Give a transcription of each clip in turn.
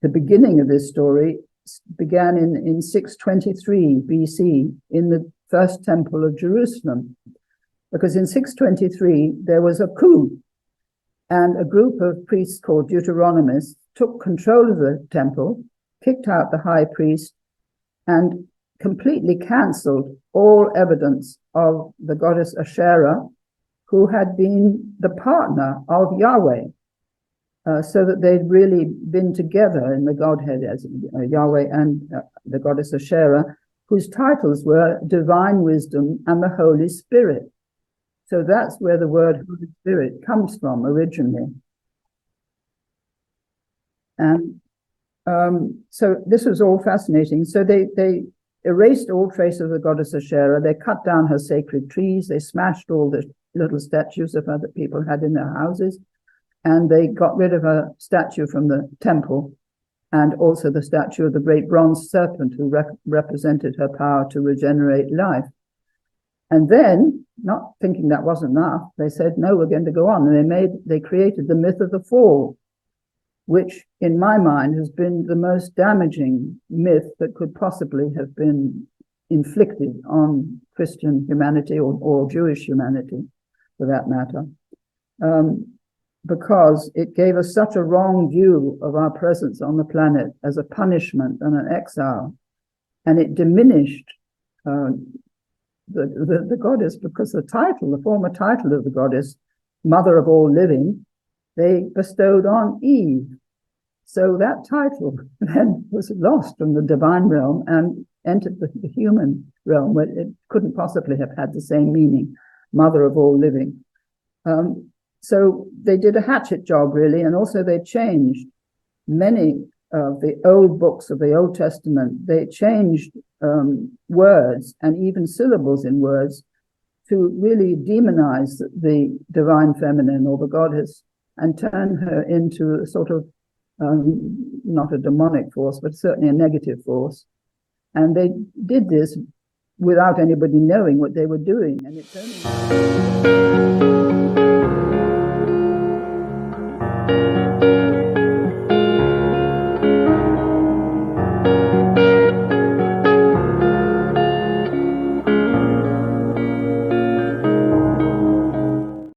the beginning of this story began in 623 BC in the first temple of Jerusalem, because in 623 there was a coup, and a group of priests called Deuteronomists took control of the temple, kicked out the high priest, and completely cancelled all evidence of the goddess Asherah, who had been the partner of Yahweh, so that they'd really been together in the Godhead as Yahweh and the goddess Asherah, whose titles were Divine Wisdom and the Holy Spirit. So that's where the word Holy Spirit comes from originally. And so this was all fascinating. So they erased all trace of the goddess Asherah. They cut down her sacred trees. They smashed all the little statues of her that people had in their houses. And they got rid of her statue from the temple, and also the statue of the great bronze serpent who represented her power to regenerate life. And then, not thinking that wasn't enough, they said, no, we're going to go on. And they created the myth of the fall, which in my mind has been the most damaging myth that could possibly have been inflicted on Christian humanity or Jewish humanity, for that matter, because it gave us such a wrong view of our presence on the planet as a punishment and an exile. And it diminished the goddess, because the former title of the goddess, Mother of All Living, they bestowed on Eve. So that title then was lost from the divine realm and entered the human realm, where it couldn't possibly have had the same meaning, Mother of All Living. So they did a hatchet job, really, and also they changed many of the old books of the Old Testament. They changed words and even syllables in words to really demonize the divine feminine or the goddess and turn her into a sort of not a demonic force, but certainly a negative force. And they did this without anybody knowing what they were doing. And it's only...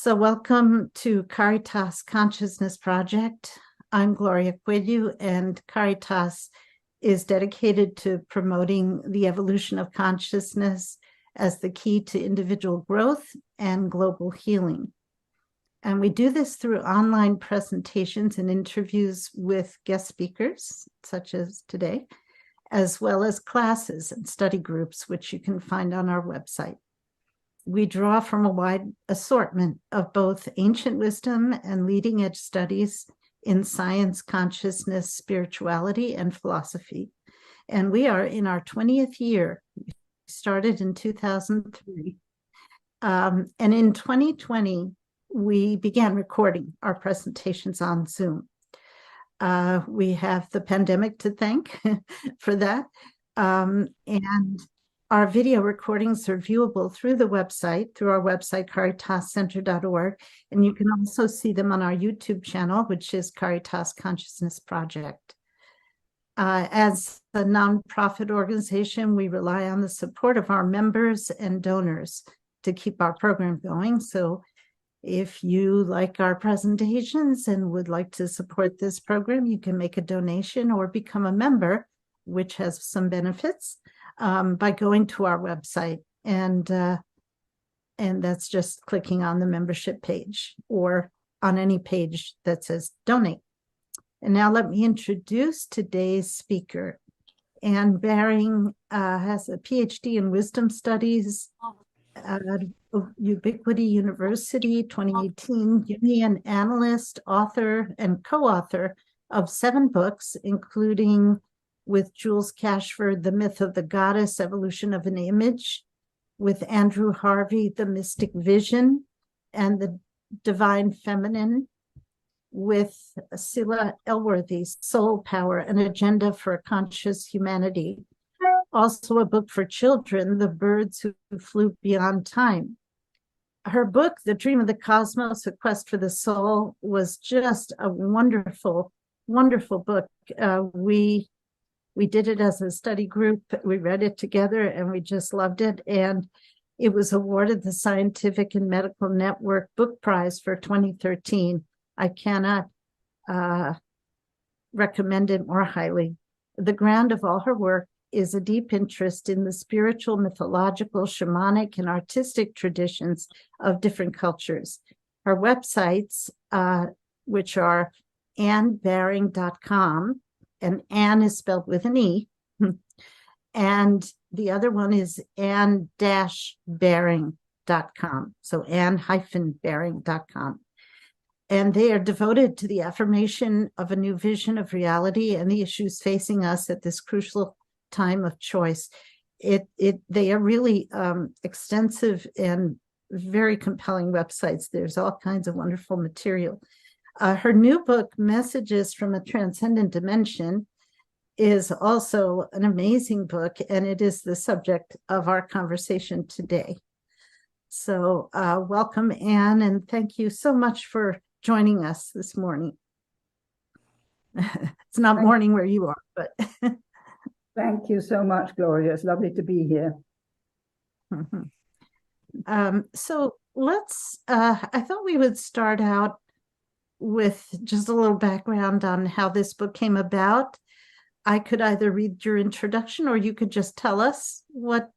So welcome to Caritas Consciousness Project. I'm Gloria Coelho, and Caritas is dedicated to promoting the evolution of consciousness as the key to individual growth and global healing. And we do this through online presentations and interviews with guest speakers, such as today, as well as classes and study groups, which you can find on our website. We draw from a wide assortment of both ancient wisdom and leading-edge studies in science, consciousness, spirituality, and philosophy. And we are in our 20th year. We started in 2003. And in 2020, we began recording our presentations on Zoom. We have the pandemic to thank for that. And our video recordings are viewable through the website, through our website, caritascenter.org. And you can also see them on our YouTube channel, which is Caritas Consciousness Project. As a nonprofit organization, we rely on the support of our members and donors to keep our program going. So if you like our presentations and would like to support this program, you can make a donation or become a member, which has some benefits. By going to our website, and that's just clicking on the membership page or on any page that says donate. And now let me introduce today's speaker. Anne Baring has a PhD in wisdom studies at Ubiquity University, 2018, Jungian analyst, author, and co-author of 7 books, including with Jules Cashford, The Myth of the Goddess, Evolution of an Image, with Andrew Harvey, The Mystic Vision, and the Divine Feminine, with Scylla Elworthy, Soul Power, An Agenda for a Conscious Humanity. Also a book for children, The Birds Who Flew Beyond Time. Her book, The Dream of the Cosmos, A Quest for the Soul, was just a wonderful wonderful book. We did it as a study group. We read it together and we just loved it. And it was awarded the Scientific and Medical Network Book Prize for 2013. I cannot recommend it more highly. The ground of all her work is a deep interest in the spiritual, mythological, shamanic, and artistic traditions of different cultures. Her websites, which are annebaring.com, and Anne is spelled with an E, and the other one is anne-baring.com, so anne-baring.com. And they are devoted to the affirmation of a new vision of reality and the issues facing us at this crucial time of choice. They are really extensive and very compelling websites. There's all kinds of wonderful material. Her new book, Messages from a Transcendent Dimension, is also an amazing book, and it is the subject of our conversation today. So welcome, Anne, and thank you so much for joining us this morning. It's not morning where you are, but thank you so much, Gloria. It's lovely to be here. So let's, I thought we would start out with just a little background on how this book came about. I could either read your introduction or you could just tell us what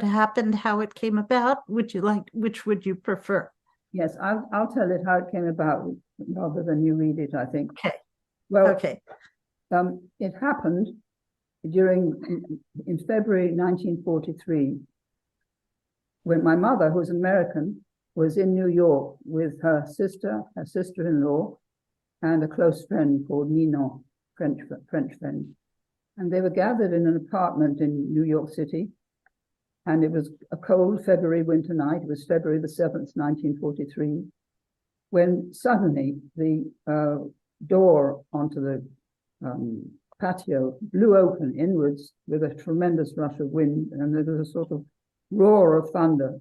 happened, how it came about. Which would you prefer? Yes, I'll tell it how it came about rather than you read it, I think. Okay. Well, okay. It happened in February 1943, when my mother, who was American, was in New York with her sister-in-law, and a close friend called Ninon, French friend. And they were gathered in an apartment in New York City. And it was a cold February winter night. It was February the 7th, 1943, when suddenly the door onto the patio blew open inwards with a tremendous rush of wind, and there was a sort of roar of thunder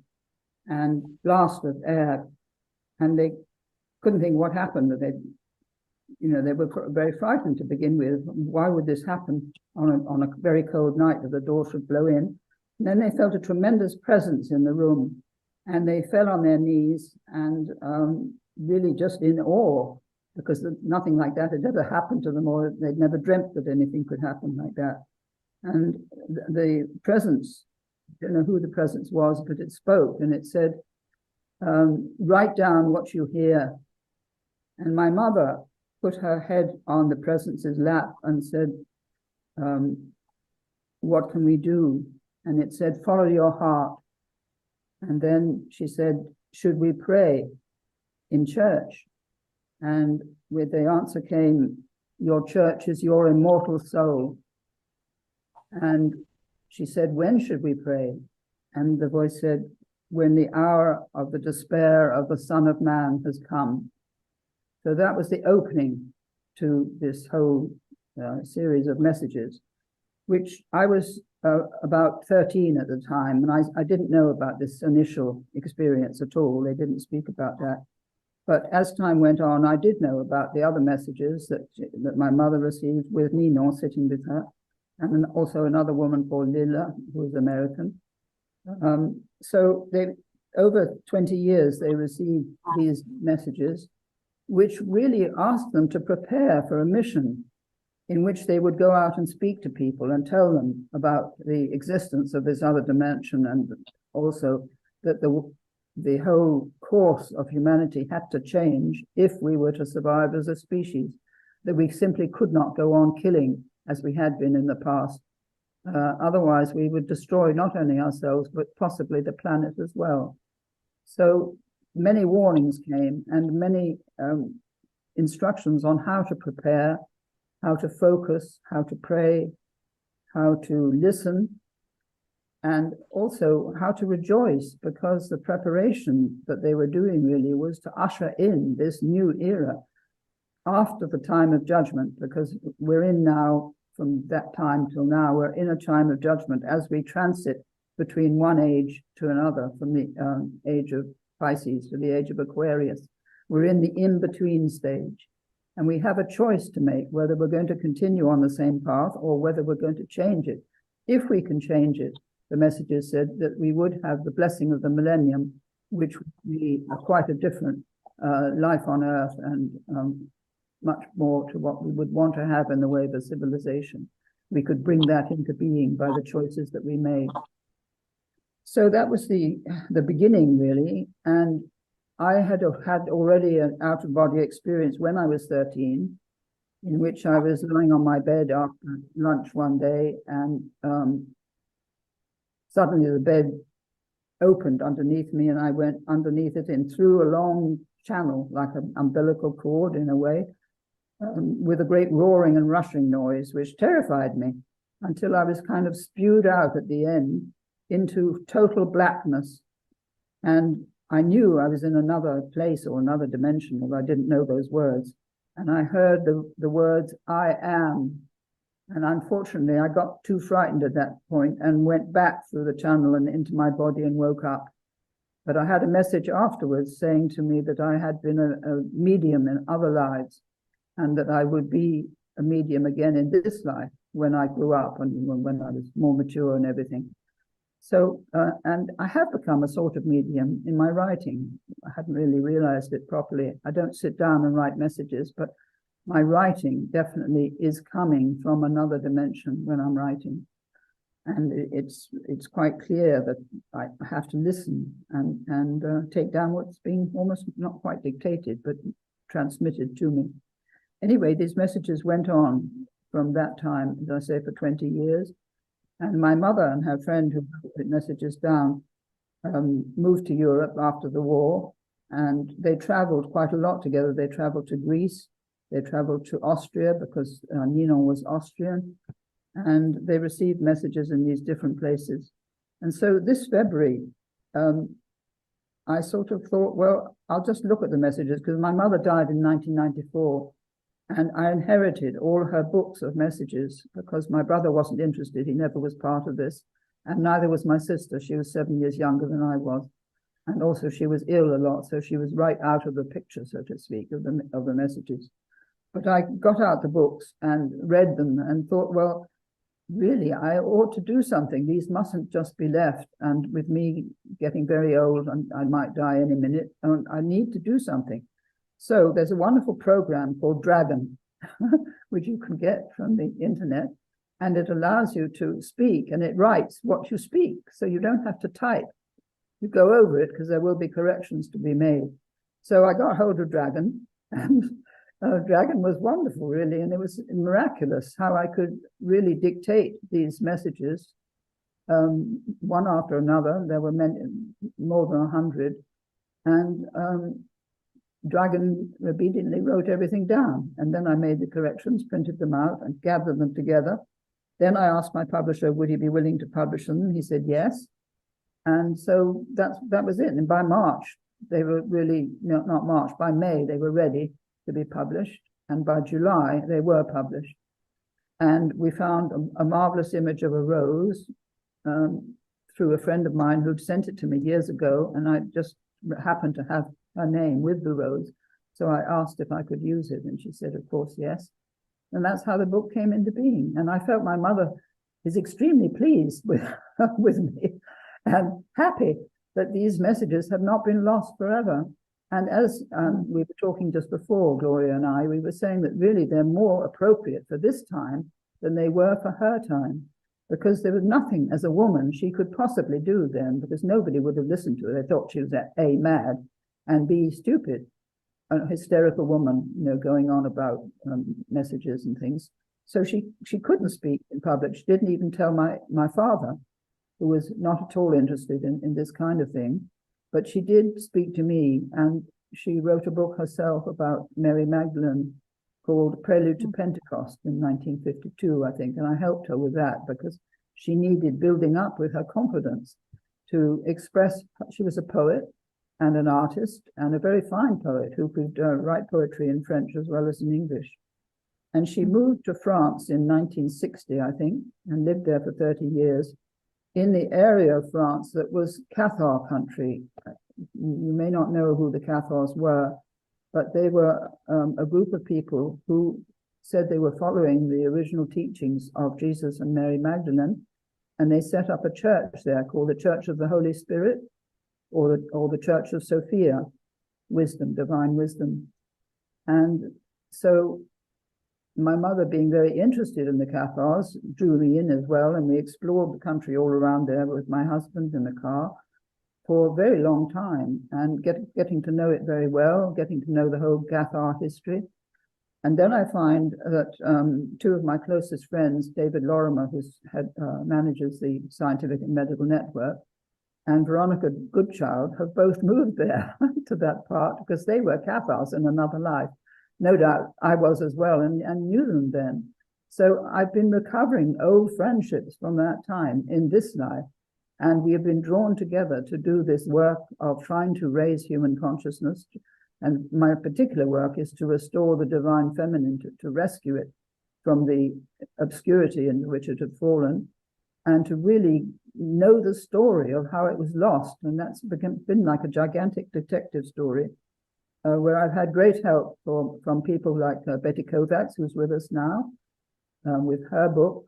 and blast of air, and they couldn't think what happened. They were very frightened to begin with. Why would this happen on a very cold night, that the door should blow in? And then they felt a tremendous presence in the room, and they fell on their knees and really just in awe, because nothing like that had ever happened to them, or they'd never dreamt that anything could happen like that. And the presence, I don't know who the presence was, but it spoke, and it said, write down what you hear. And my mother put her head on the presence's lap and said, what can we do? And it said, follow your heart. And then she said, should we pray in church? And with the answer came, your church is your immortal soul. And she said, when should we pray? And the voice said, when the hour of the despair of the Son of Man has come. So that was the opening to this whole series of messages, which I was about 13 at the time, and I didn't know about this initial experience at all. They didn't speak about that. But as time went on, I did know about the other messages that my mother received, with Ninon sitting with her, and then also another woman called Lila, who was American. So over 20 years, they received these messages, which really asked them to prepare for a mission in which they would go out and speak to people and tell them about the existence of this other dimension, and also that the whole course of humanity had to change if we were to survive as a species, that we simply could not go on killing as we had been in the past. Otherwise, we would destroy not only ourselves, but possibly the planet as well. So many warnings came, and many instructions on how to prepare, how to focus, how to pray, how to listen, and also how to rejoice, because the preparation that they were doing really was to usher in this new era after the time of judgment, because we're in now, from that time till now, we're in a time of judgment as we transit between one age to another, from the age of Pisces to the age of Aquarius. We're in the in-between stage. And we have a choice to make whether we're going to continue on the same path or whether we're going to change it. If we can change it, the messages said that we would have the blessing of the millennium, which would be quite a different life on Earth and much more to what we would want to have in the way of a civilization. We could bring that into being by the choices that we made. So that was the beginning, really. And I had already an out-of-body experience when I was 13, in which I was lying on my bed after lunch one day, and suddenly the bed opened underneath me, and I went underneath it and through a long channel, like an umbilical cord in a way, with a great roaring and rushing noise, which terrified me until I was kind of spewed out at the end into total blackness. And I knew I was in another place or another dimension, although I didn't know those words. And I heard the words, "I am." And unfortunately, I got too frightened at that point and went back through the channel and into my body and woke up. But I had a message afterwards saying to me that I had been a medium in other lives, and that I would be a medium again in this life when I grew up and when I was more mature and everything. So, and I have become a sort of medium in my writing. I hadn't really realized it properly. I don't sit down and write messages, but my writing definitely is coming from another dimension when I'm writing. And it's quite clear that I have to listen and take down what's being almost not quite dictated, but transmitted to me. Anyway, these messages went on from that time, as I say, for 20 years. And my mother and her friend who wrote the messages down moved to Europe after the war, and they traveled quite a lot together. They traveled to Greece, they traveled to Austria because Ninon was Austrian, and they received messages in these different places. And so this February, I sort of thought, well, I'll just look at the messages, because my mother died in 1994. And I inherited all her books of messages because my brother wasn't interested. He never was part of this. And neither was my sister. She was 7 years younger than I was. And also she was ill a lot. So she was right out of the picture, so to speak, of the messages. But I got out the books and read them and thought, well, really, I ought to do something. These mustn't just be left. And with me getting very old, and I might die any minute, I need to do something. So there's a wonderful program called Dragon, which you can get from the internet, and it allows you to speak, and it writes what you speak, so you don't have to type. You go over it because there will be corrections to be made. So I got hold of Dragon, and Dragon was wonderful, really, and it was miraculous how I could really dictate these messages one after another. There were many, more than 100, and Dragon obediently wrote everything down. And then I made the corrections, printed them out, and gathered them together. Then I asked my publisher, would he be willing to publish them? He said yes. And so that was it. And by March, they were really, no, not March, by May, they were ready to be published. And by July, they were published. And we found a marvelous image of a rose through a friend of mine who'd sent it to me years ago. And I just happened to have her name with the rose. So I asked if I could use it, and she said, of course, yes. And that's how the book came into being. And I felt my mother is extremely pleased with me and happy that these messages have not been lost forever. And as we were talking just before, Gloria and I, we were saying that really they're more appropriate for this time than they were for her time, because there was nothing as a woman she could possibly do then, because nobody would have listened to her. They thought she was A, mad, and B, stupid, a hysterical woman, going on about messages and things. So she couldn't speak in public. She didn't even tell my father, who was not at all interested in this kind of thing. But she did speak to me, and she wrote a book herself about Mary Magdalene called Prelude to Pentecost in 1952, I think. And I helped her with that because she needed building up with her confidence to express. She was a poet and an artist, and a very fine poet who could write poetry in French as well as in English. And she moved to France in 1960, I think, and lived there for 30 years in the area of France that was Cathar country. You may not know who the Cathars were, but they were a group of people who said they were following the original teachings of Jesus and Mary Magdalene, and they set up a church there called the Church of the Holy Spirit, or the Church of Sophia, wisdom, divine wisdom. And so my mother, being very interested in the Cathars, drew me in as well, and we explored the country all around there with my husband in the car for a very long time, and getting to know it very well, getting to know the whole Cathar history. And then I find that two of my closest friends, David Lorimer, who manages the Scientific and Medical Network, and Veronica Goodchild, have both moved there to that part because they were Cathars in another life. No doubt I was as well, and knew them then. So I've been recovering old friendships from that time in this life, and we have been drawn together to do this work of trying to raise human consciousness. And my particular work is to restore the divine feminine, to rescue it from the obscurity into which it had fallen, and to really know the story of how it was lost. And that's been like a gigantic detective story, where I've had great help from people like Betty Kovacs, who's with us now, with her book.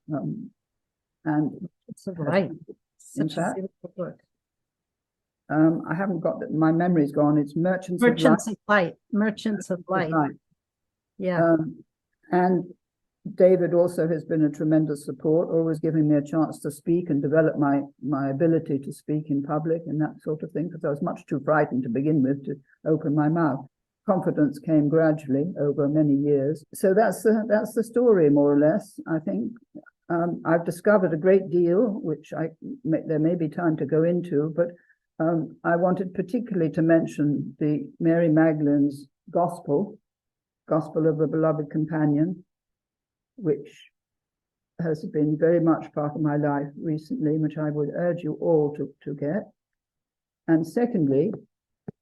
And it's right. Such a beautiful book. I haven't got that. My memory's gone. It's Merchants of Light. Merchants of Light. Yeah. And David also has been a tremendous support, always giving me a chance to speak and develop my ability to speak in public and that sort of thing, because I was much too frightened to begin with to open my mouth. Confidence came gradually over many years. So that's the story, more or less, I think. I've discovered a great deal, which there may be time to go into, but I wanted particularly to mention the Mary Magdalene's Gospel of the Beloved Companion, which has been very much part of my life recently, which I would urge you all to get. And secondly,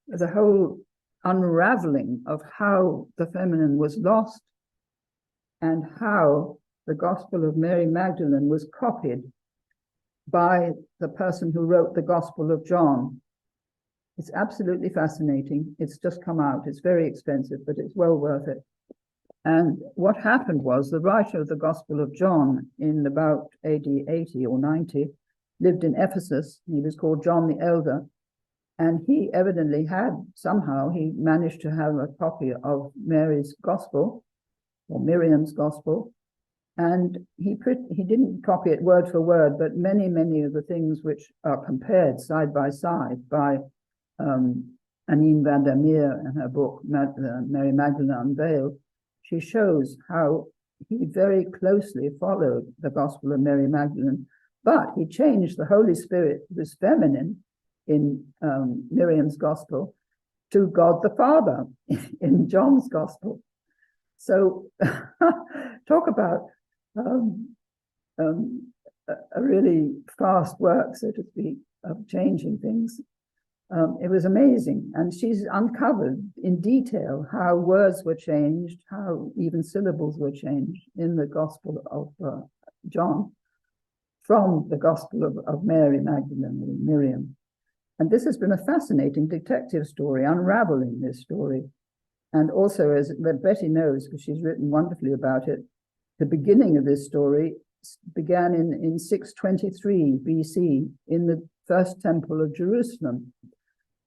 the whole unraveling of how the feminine was lost and how the Gospel of Mary Magdalene was copied by the person who wrote the Gospel of John. It's absolutely fascinating. It's just come out. It's very expensive, but it's well worth it. And what happened was the writer of the Gospel of John in about AD 80 or 90 lived in Ephesus. He was called John the Elder. And he evidently he managed to have a copy of Mary's Gospel, or Miriam's Gospel. And he didn't copy it word for word, but many, many of the things which are compared side by side by Anine van der Meer in her book, Mary Magdalene Unveiled. She shows how he very closely followed the Gospel of Mary Magdalene, but he changed the Holy Spirit, this feminine, in Miriam's Gospel, to God the Father in John's Gospel. So talk about a really fast work, so to speak, of changing things. It was amazing. And she's uncovered in detail how words were changed, how even syllables were changed in the Gospel of John from the Gospel of Mary Magdalene or Miriam. And this has been a fascinating detective story, unraveling this story. And also, as Betty knows, because she's written wonderfully about it, the beginning of this story began in 623 BC in the first temple of Jerusalem.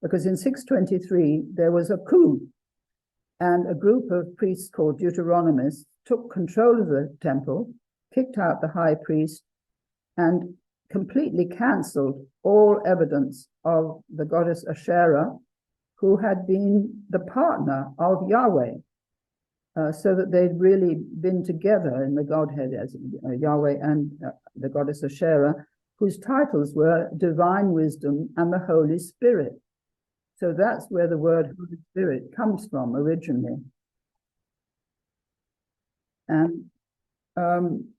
Because in 623, there was a coup, and a group of priests called Deuteronomists took control of the temple, kicked out the high priest, and completely cancelled all evidence of the goddess Asherah, who had been the partner of Yahweh, so that they'd really been together in the Godhead as Yahweh and the goddess Asherah, whose titles were Divine Wisdom and the Holy Spirit. So that's where the word Holy Spirit comes from originally. And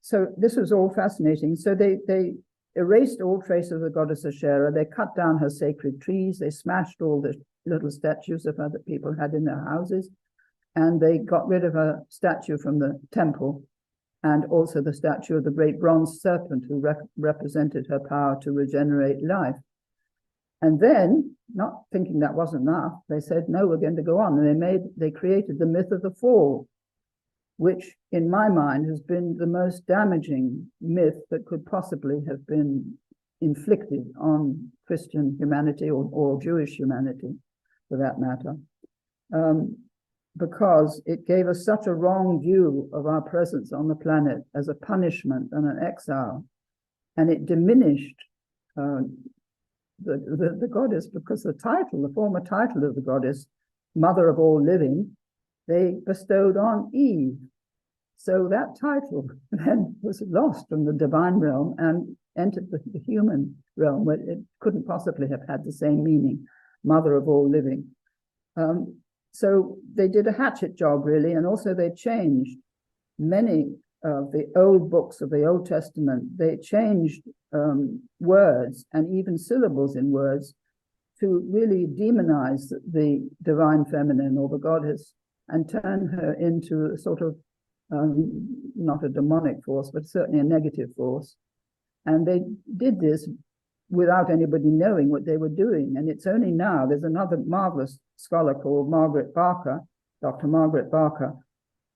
so this was all fascinating. So they erased all trace of the goddess Asherah. They cut down her sacred trees. They smashed all the little statues of her that people had in their houses. And they got rid of her statue from the temple, and also the statue of the great bronze serpent who represented her power to regenerate life. And then, not thinking that wasn't enough, they said, no, we're going to go on. And they created the myth of the fall, which in my mind has been the most damaging myth that could possibly have been inflicted on Christian humanity or Jewish humanity, for that matter, because it gave us such a wrong view of our presence on the planet as a punishment and an exile, and it diminished the goddess, because the former title of the goddess, Mother of All Living, they bestowed on Eve. So that title then was lost from the divine realm and entered the human realm, where it couldn't possibly have had the same meaning, Mother of All Living. So they did a hatchet job, really, and also they changed many of the old books of the Old Testament. They changed words and even syllables in words to really demonize the divine feminine or the goddess and turn her into a sort of not a demonic force, but certainly a negative force. And they did this without anybody knowing what they were doing. And it's only now, there's another marvelous scholar called Dr. Margaret Barker,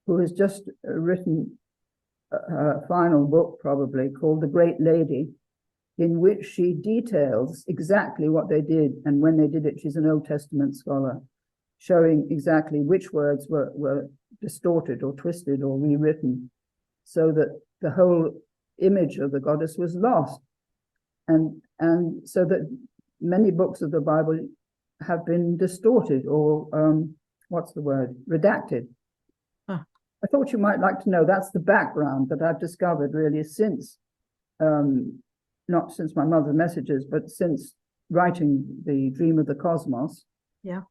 who has just written a final book, probably, called The Great Lady, in which she details exactly what they did and when they did it. She's an Old Testament scholar, showing exactly which words were distorted or twisted or rewritten, so that the whole image of the goddess was lost. And so that many books of the Bible have been distorted or, redacted. Huh. I thought you might like to know that's the background that I've discovered really since, not since my mother's messages, but since writing The Dream of the Cosmos. Yeah.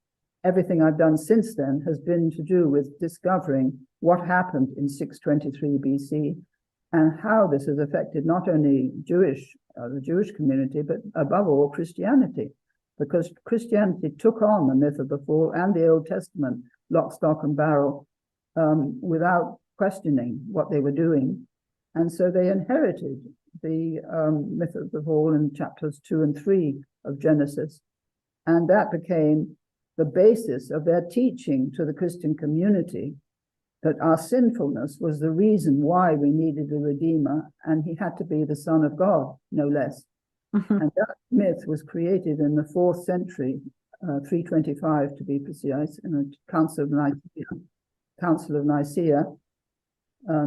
Everything I've done since then has been to do with discovering what happened in 623 BC and how this has affected not only the Jewish community, but above all Christianity, because Christianity took on the myth of the fall and the Old Testament, lock, stock, and barrel, without questioning what they were doing. And so they inherited the myth of the fall in chapters 2 and 3 of Genesis. And that became the basis of their teaching to the Christian community, that our sinfulness was the reason why we needed a Redeemer, and he had to be the Son of God, no less. Mm-hmm. And that myth was created in the 4th century, 325 to be precise, in the Council of Nicaea.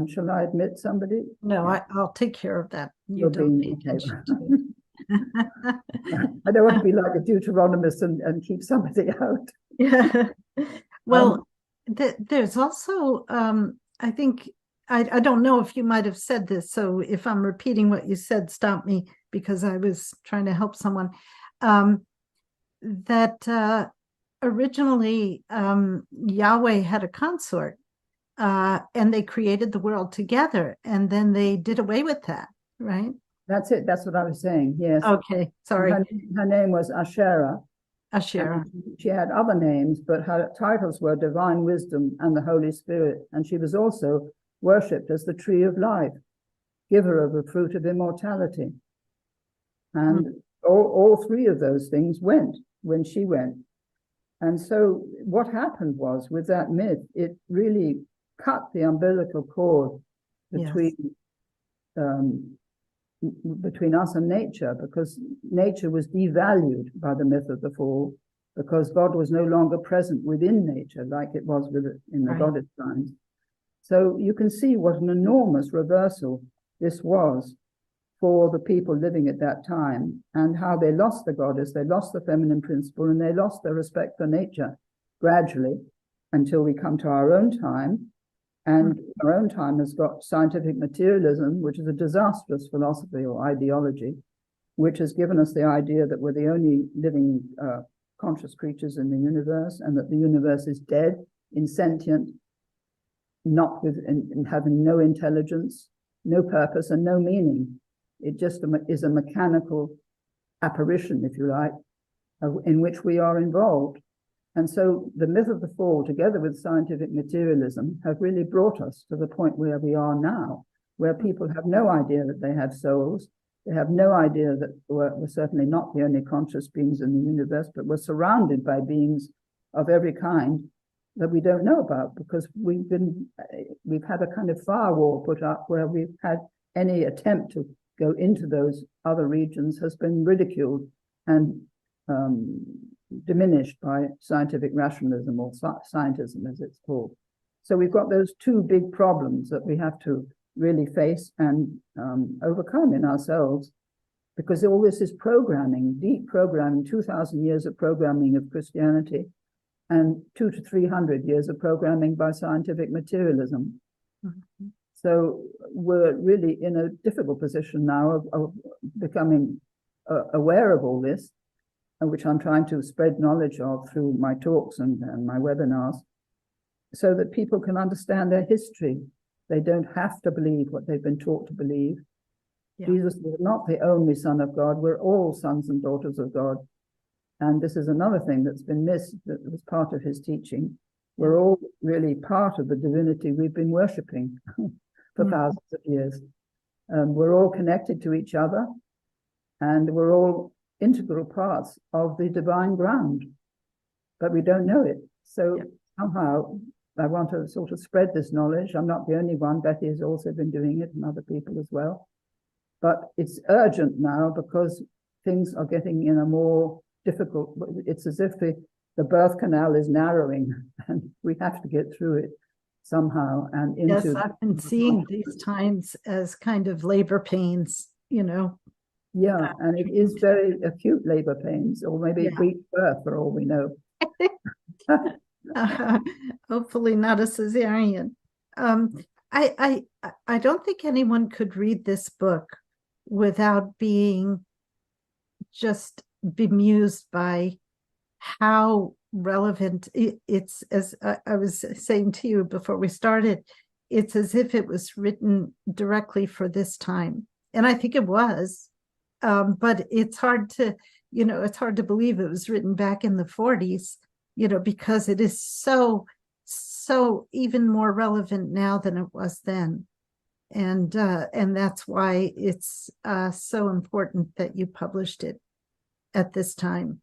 Shall I admit somebody? No, I'll take care of that. You don't pay attention to it. I don't want to be like a Deuteronomist and keep somebody out. Yeah. Well, there's also, I think, I don't know if you might have said this, so if I'm repeating what you said, stop me, because I was trying to help someone, that originally Yahweh had a consort, and they created the world together, and then they did away with that, right? That's it. That's what I was saying. Yes. Okay. Sorry. Her name was Asherah. Asherah. She had other names, but her titles were Divine Wisdom and the Holy Spirit. And she was also worshipped as the Tree of Life, giver of the fruit of immortality. And all three of those things went when she went. And so what happened was, with that myth, it really cut the umbilical cord between us and nature, because nature was devalued by the myth of the fall, because God was no longer present within nature like it was in the goddess times. So you can see what an enormous reversal this was for the people living at that time, and how they lost the goddess, they lost the feminine principle, and they lost their respect for nature gradually until we come to our own time. And our own time has got scientific materialism, which is a disastrous philosophy or ideology, which has given us the idea that we're the only living conscious creatures in the universe, and that the universe is dead, insentient, and having no intelligence, no purpose, and no meaning. It just is a mechanical apparition, if you like, in which we are involved. And so the myth of the fall, together with scientific materialism, have really brought us to the point where we are now, where people have no idea that they have souls. They have no idea that we're certainly not the only conscious beings in the universe, but we're surrounded by beings of every kind that we don't know about, because we've had a kind of firewall put up where we've had any attempt to go into those other regions has been ridiculed and diminished by scientific rationalism, or scientism as it's called. So we've got those two big problems that we have to really face and overcome in ourselves, because all this is programming, deep programming, 2,000 years of programming of Christianity, and 200 to 300 years of programming by scientific materialism. Mm-hmm. So we're really in a difficult position now of becoming aware of all this, which I'm trying to spread knowledge of through my talks and my webinars, so that people can understand their history. They don't have to believe what they've been taught to believe. Yeah. Jesus was not the only Son of God. We're all sons and daughters of God. And this is another thing that's been missed, that was part of his teaching. We're all really part of the divinity we've been worshipping for thousands of years. We're all connected to each other, and we're all integral parts of the divine ground, but we don't know it. So somehow I want to sort of spread this knowledge. I'm not the only one. Betty has also been doing it, and other people as well. But it's urgent now, because things are getting in a more difficult. It's as if the birth canal is narrowing, and we have to get through it somehow. And into. Yes, I've been seeing these times as kind of labor pains, Yeah, and it is very acute labor pains, or maybe brief birth, for all we know. Hopefully not a cesarean. I don't think anyone could read this book without being just bemused by how relevant it's. As I was saying to you before we started, it's as if it was written directly for this time, and I think it was. But it's hard to believe it was written back in the 40s, because it is so even more relevant now than it was then. And that's why it's so important that you published it at this time.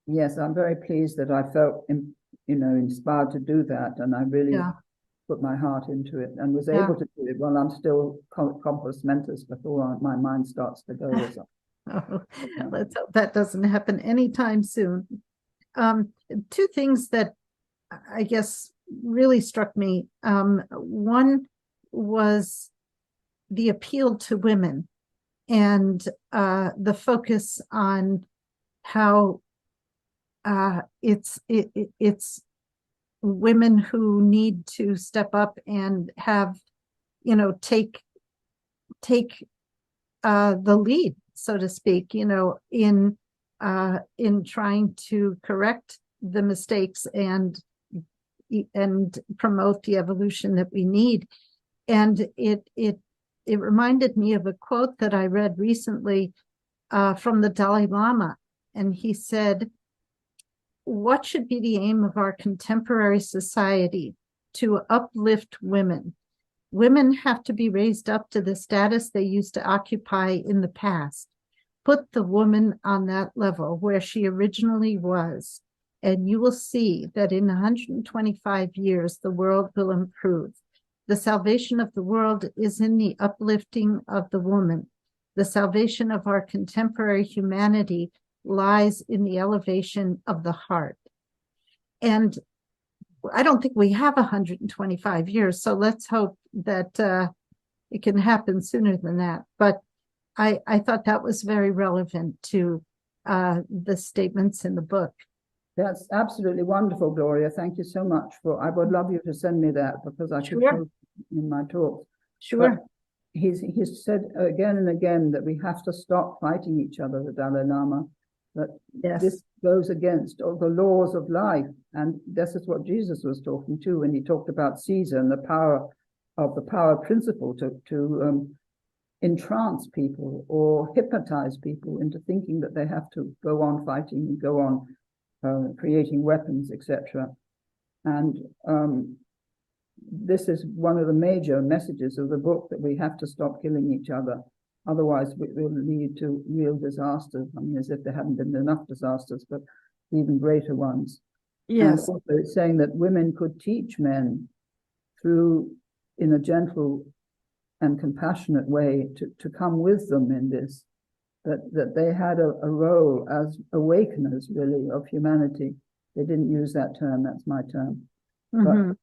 Yes, I'm very pleased that I felt, inspired to do that. And I really put my heart into it and was able to do it while I'm still compos mentis, before my mind starts to go. Let's hope that doesn't happen anytime soon. Two things that I guess really struck me. One was the appeal to women, and the focus on how it's women who need to step up and have, take the lead, so to speak, in trying to correct the mistakes and promote the evolution that we need. And it reminded me of a quote that I read recently from the Dalai Lama, and he said, "What should be the aim of our contemporary society? To uplift women. Women have to be raised up to the status they used to occupy in the past. Put the woman on that level where she originally was, and you will see that in 125 years, the world will improve. The salvation of the world is in the uplifting of the woman. The salvation of our contemporary humanity lies in the elevation of the heart." And I don't think we have 125 years, so let's hope that it can happen sooner than that. But I thought that was very relevant to the statements in the book. That's absolutely wonderful, Gloria. Thank you so much I would love you to send me that, because I should post in my talks. Sure. But he's said again and again that we have to stop fighting each other, the Dalai Lama, that this goes against all the laws of life. And this is what Jesus was talking to when he talked about Caesar and the power principle to entrance people or hypnotize people into thinking that they have to go on fighting and go on creating weapons, etc. And this is one of the major messages of the book, that we have to stop killing each other. Otherwise, it will lead to real disasters. I mean, as if there hadn't been enough disasters, but even greater ones. Yes. And also it's saying that women could teach men through, in a gentle and compassionate way, to come with them in this, that they had a role as awakeners, really, of humanity. They didn't use that term, that's my term. Mm-hmm. But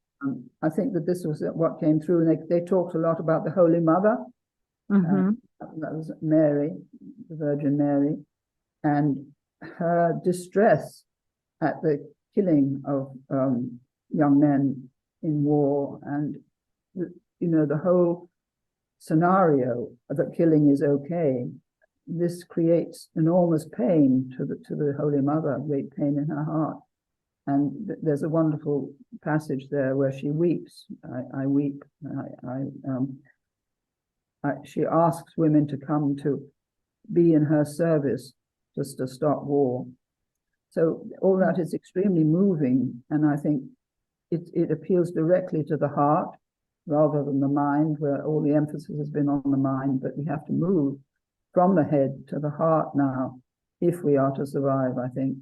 I think that this was what came through, and they talked a lot about the Holy Mother. Mm-hmm. That was Mary, the Virgin Mary, and her distress at the killing of young men in war, and the whole scenario that killing is okay. This creates enormous pain to the Holy Mother, great pain in her heart. And there's a wonderful passage there where she weeps. I weep. She asks women to come to be in her service just to stop war. So all that is extremely moving, and I think it appeals directly to the heart rather than the mind, where all the emphasis has been on the mind. But we have to move from the head to the heart now if we are to survive, I think.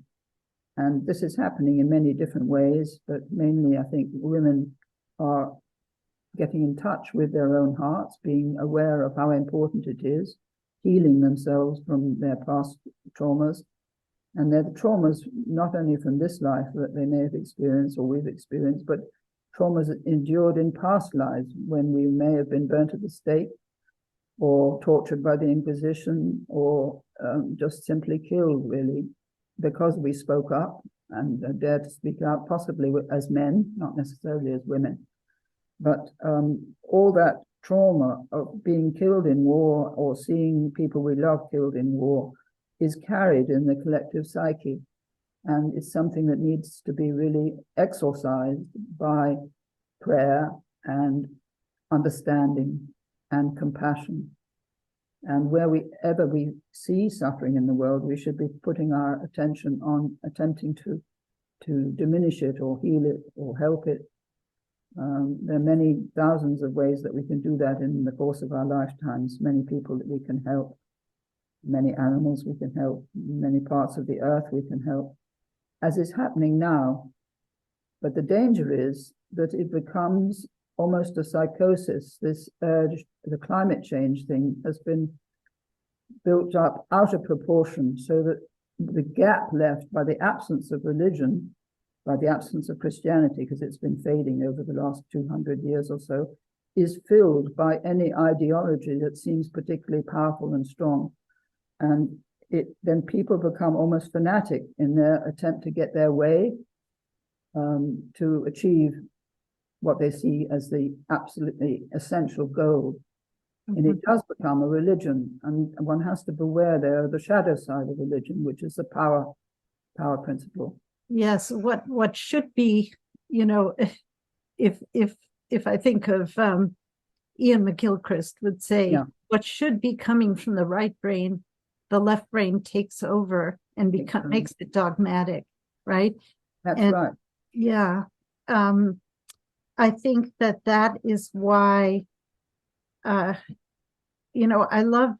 And this is happening in many different ways, but mainly I think women are getting in touch with their own hearts, being aware of how important it is, healing themselves from their past traumas. And they're the traumas not only from this life that they may have experienced or we've experienced, but traumas endured in past lives when we may have been burnt at the stake or tortured by the Inquisition or just simply killed, really, because we spoke up and dared to speak out, possibly as men, not necessarily as women. But all that trauma of being killed in war or seeing people we love killed in war is carried in the collective psyche. And it's something that needs to be really exorcised by prayer and understanding and compassion. And wherever we see suffering in the world, we should be putting our attention on attempting to diminish it or heal it or help it. There are many thousands of ways that we can do that in the course of our lifetimes, many people that we can help, many animals we can help, many parts of the earth we can help, as is happening now. But the danger is that it becomes almost a psychosis. This urge, the climate change thing, has been built up out of proportion, so that the gap left by the absence of religion, by the absence of Christianity, because it's been fading over the last 200 years or so, is filled by any ideology that seems particularly powerful and strong. And then people become almost fanatic in their attempt to get their way, to achieve what they see as the absolutely essential goal. Mm-hmm. And it does become a religion, and one has to beware there of the shadow side of religion, which is the power principle. Yes, what should be, if I think of Ian McGilchrist would say, yeah, what should be coming from the right brain, the left brain takes over and makes it dogmatic, right? That's right. Yeah. I think that is why, I love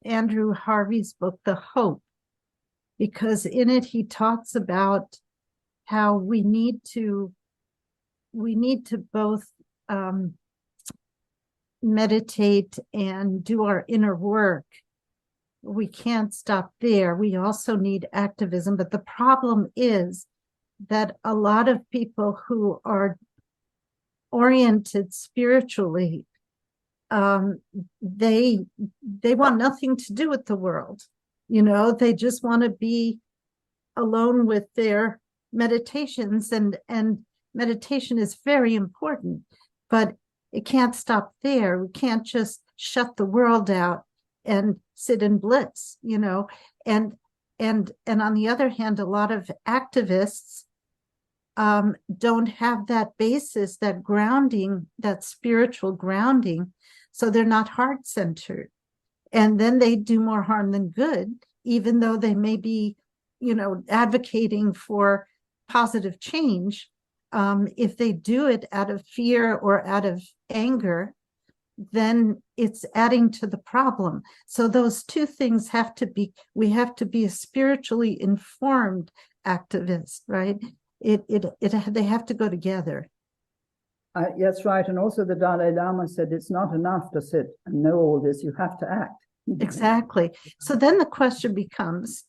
Andrew Harvey's book, The Hope, because in it he talks about how we need to both meditate and do our inner work. We can't stop there. We also need activism. But the problem is that a lot of people who are oriented spiritually, they want nothing to do with the world. They just want to be alone with their meditations, and meditation is very important, but it can't stop there. We can't just shut the world out and sit in bliss, and on the other hand, a lot of activists don't have that basis, that grounding, that spiritual grounding, so they're not heart-centered. And then they do more harm than good, even though they may be, advocating for positive change. If they do it out of fear or out of anger, then it's adding to the problem. So those two things have to be, we have to be a spiritually informed activist, right? They have to go together. That's right. And also the Dalai Lama said it's not enough to sit and know all this, you have to act. Exactly. So then the question becomes,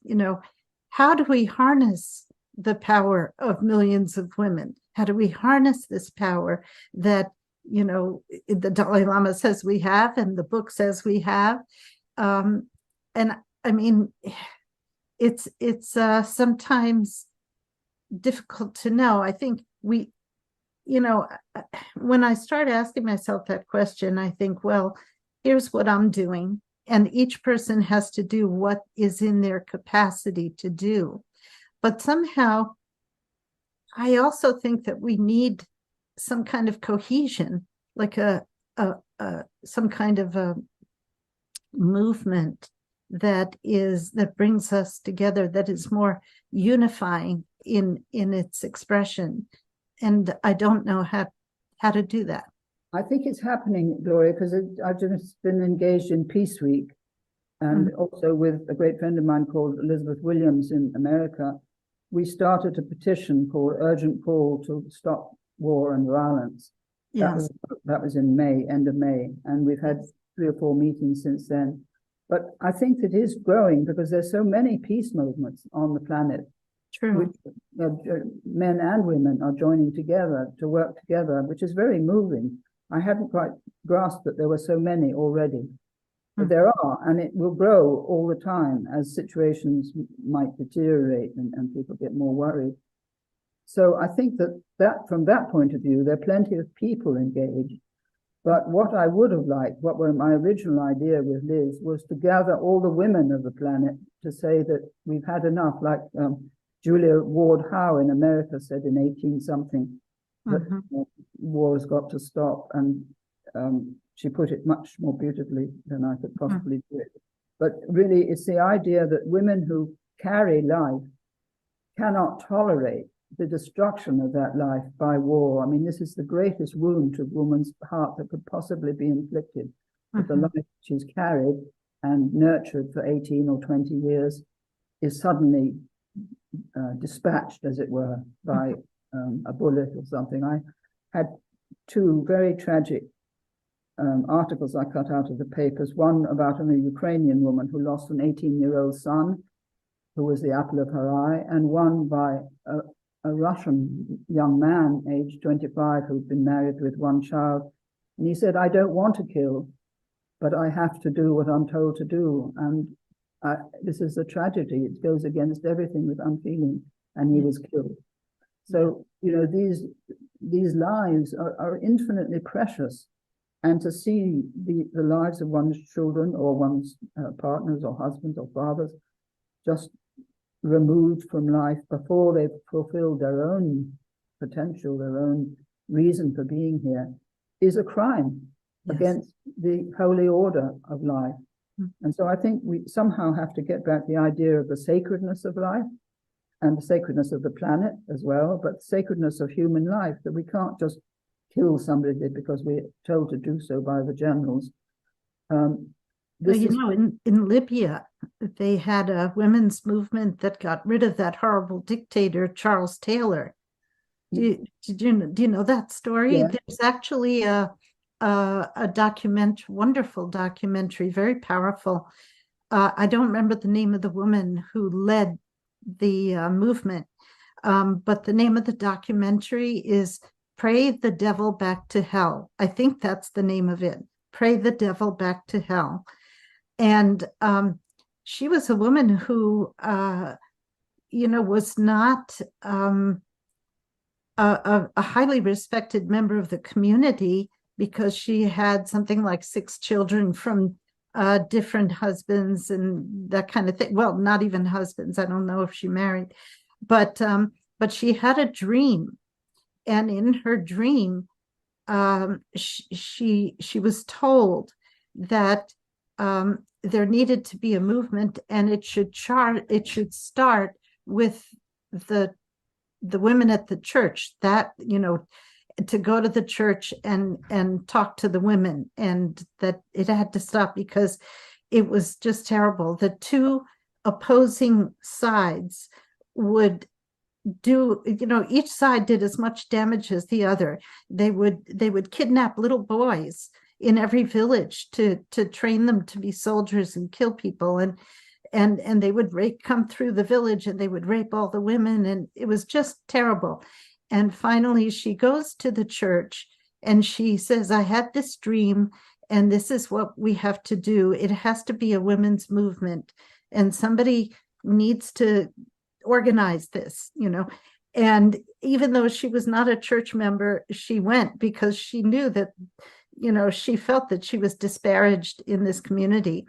how do we harness the power of millions of women? How do we harness this power that, the Dalai Lama says we have, and the book says we have? And I mean, it's sometimes difficult to know. I think when I start asking myself that question, I think, well, here's what I'm doing. And each person has to do what is in their capacity to do. But somehow, I also think that we need some kind of cohesion, like some kind of a movement that brings us together, that is more unifying in its expression. And I don't know how to do that. I think it's happening, Gloria, because I've just been engaged in Peace Week, and also with a great friend of mine called Elizabeth Williams in America. We started a petition called Urgent Call to Stop War and Violence. Yes. That was in May, end of May, and we've had 3 or 4 meetings since then. But I think it is growing because there's so many peace movements on the planet. True. Men and women are joining together to work together, which is very moving. I hadn't quite grasped that there were so many already. But there are, and it will grow all the time as situations might deteriorate and people get more worried. So I think that from that point of view, there are plenty of people engaged. But what I would have liked, what were my original idea with Liz, was to gather all the women of the planet to say that we've had enough, like Julia Ward Howe in America said in 18-something, that war has got to stop. And she put it much more beautifully than I could possibly do it. But really, it's the idea that women who carry life cannot tolerate the destruction of that life by war. I mean, this is the greatest wound to a woman's heart that could possibly be inflicted. That the life she's carried and nurtured for 18 or 20 years is suddenly dispatched, as it were, by a bullet or something. I had 2 very tragic articles I cut out of the papers, one about a Ukrainian woman who lost an 18-year-old son who was the apple of her eye, and one by a Russian young man, aged 25, who'd been married with 1 child. And he said, I don't want to kill, but I have to do what I'm told to do. And this is a tragedy. It goes against everything with unfeeling, and he was killed. So, these lives are infinitely precious. And to see the lives of one's children or one's partners or husbands or fathers just removed from life before they've fulfilled their own potential, their own reason for being here, is a crime against the holy order of life. And so I think we somehow have to get back the idea of the sacredness of life and the sacredness of the planet as well, but the sacredness of human life, that we can't just kill somebody because we're told to do so by the generals. In Libya, they had a women's movement that got rid of that horrible dictator, Charles Taylor. Do you know that story? Yeah. There's actually a wonderful documentary, very powerful. I don't remember the name of the woman who led the movement, but the name of the documentary is Pray the Devil Back to Hell. I think that's the name of it. Pray the Devil Back to Hell. And she was a woman who, was not a highly respected member of the community, because she had something like 6 children from different husbands and that kind of thing. Well, not even husbands. I don't know if she married, but she had a dream. And in her dream, she was told that there needed to be a movement, and it should start with the women at the church. That to go to the church and talk to the women, and that it had to stop because it was just terrible. The two opposing sides would do, each side did as much damage as the other. They would kidnap little boys in every village to train them to be soldiers and kill people, and they would come through the village and they would rape all the women, and it was just terrible. And finally she goes to the church and she says, I had this dream, and this is what we have to do. It has to be a women's movement, and somebody needs to organize this, And even though she was not a church member, she went because she knew that, she felt that she was disparaged in this community.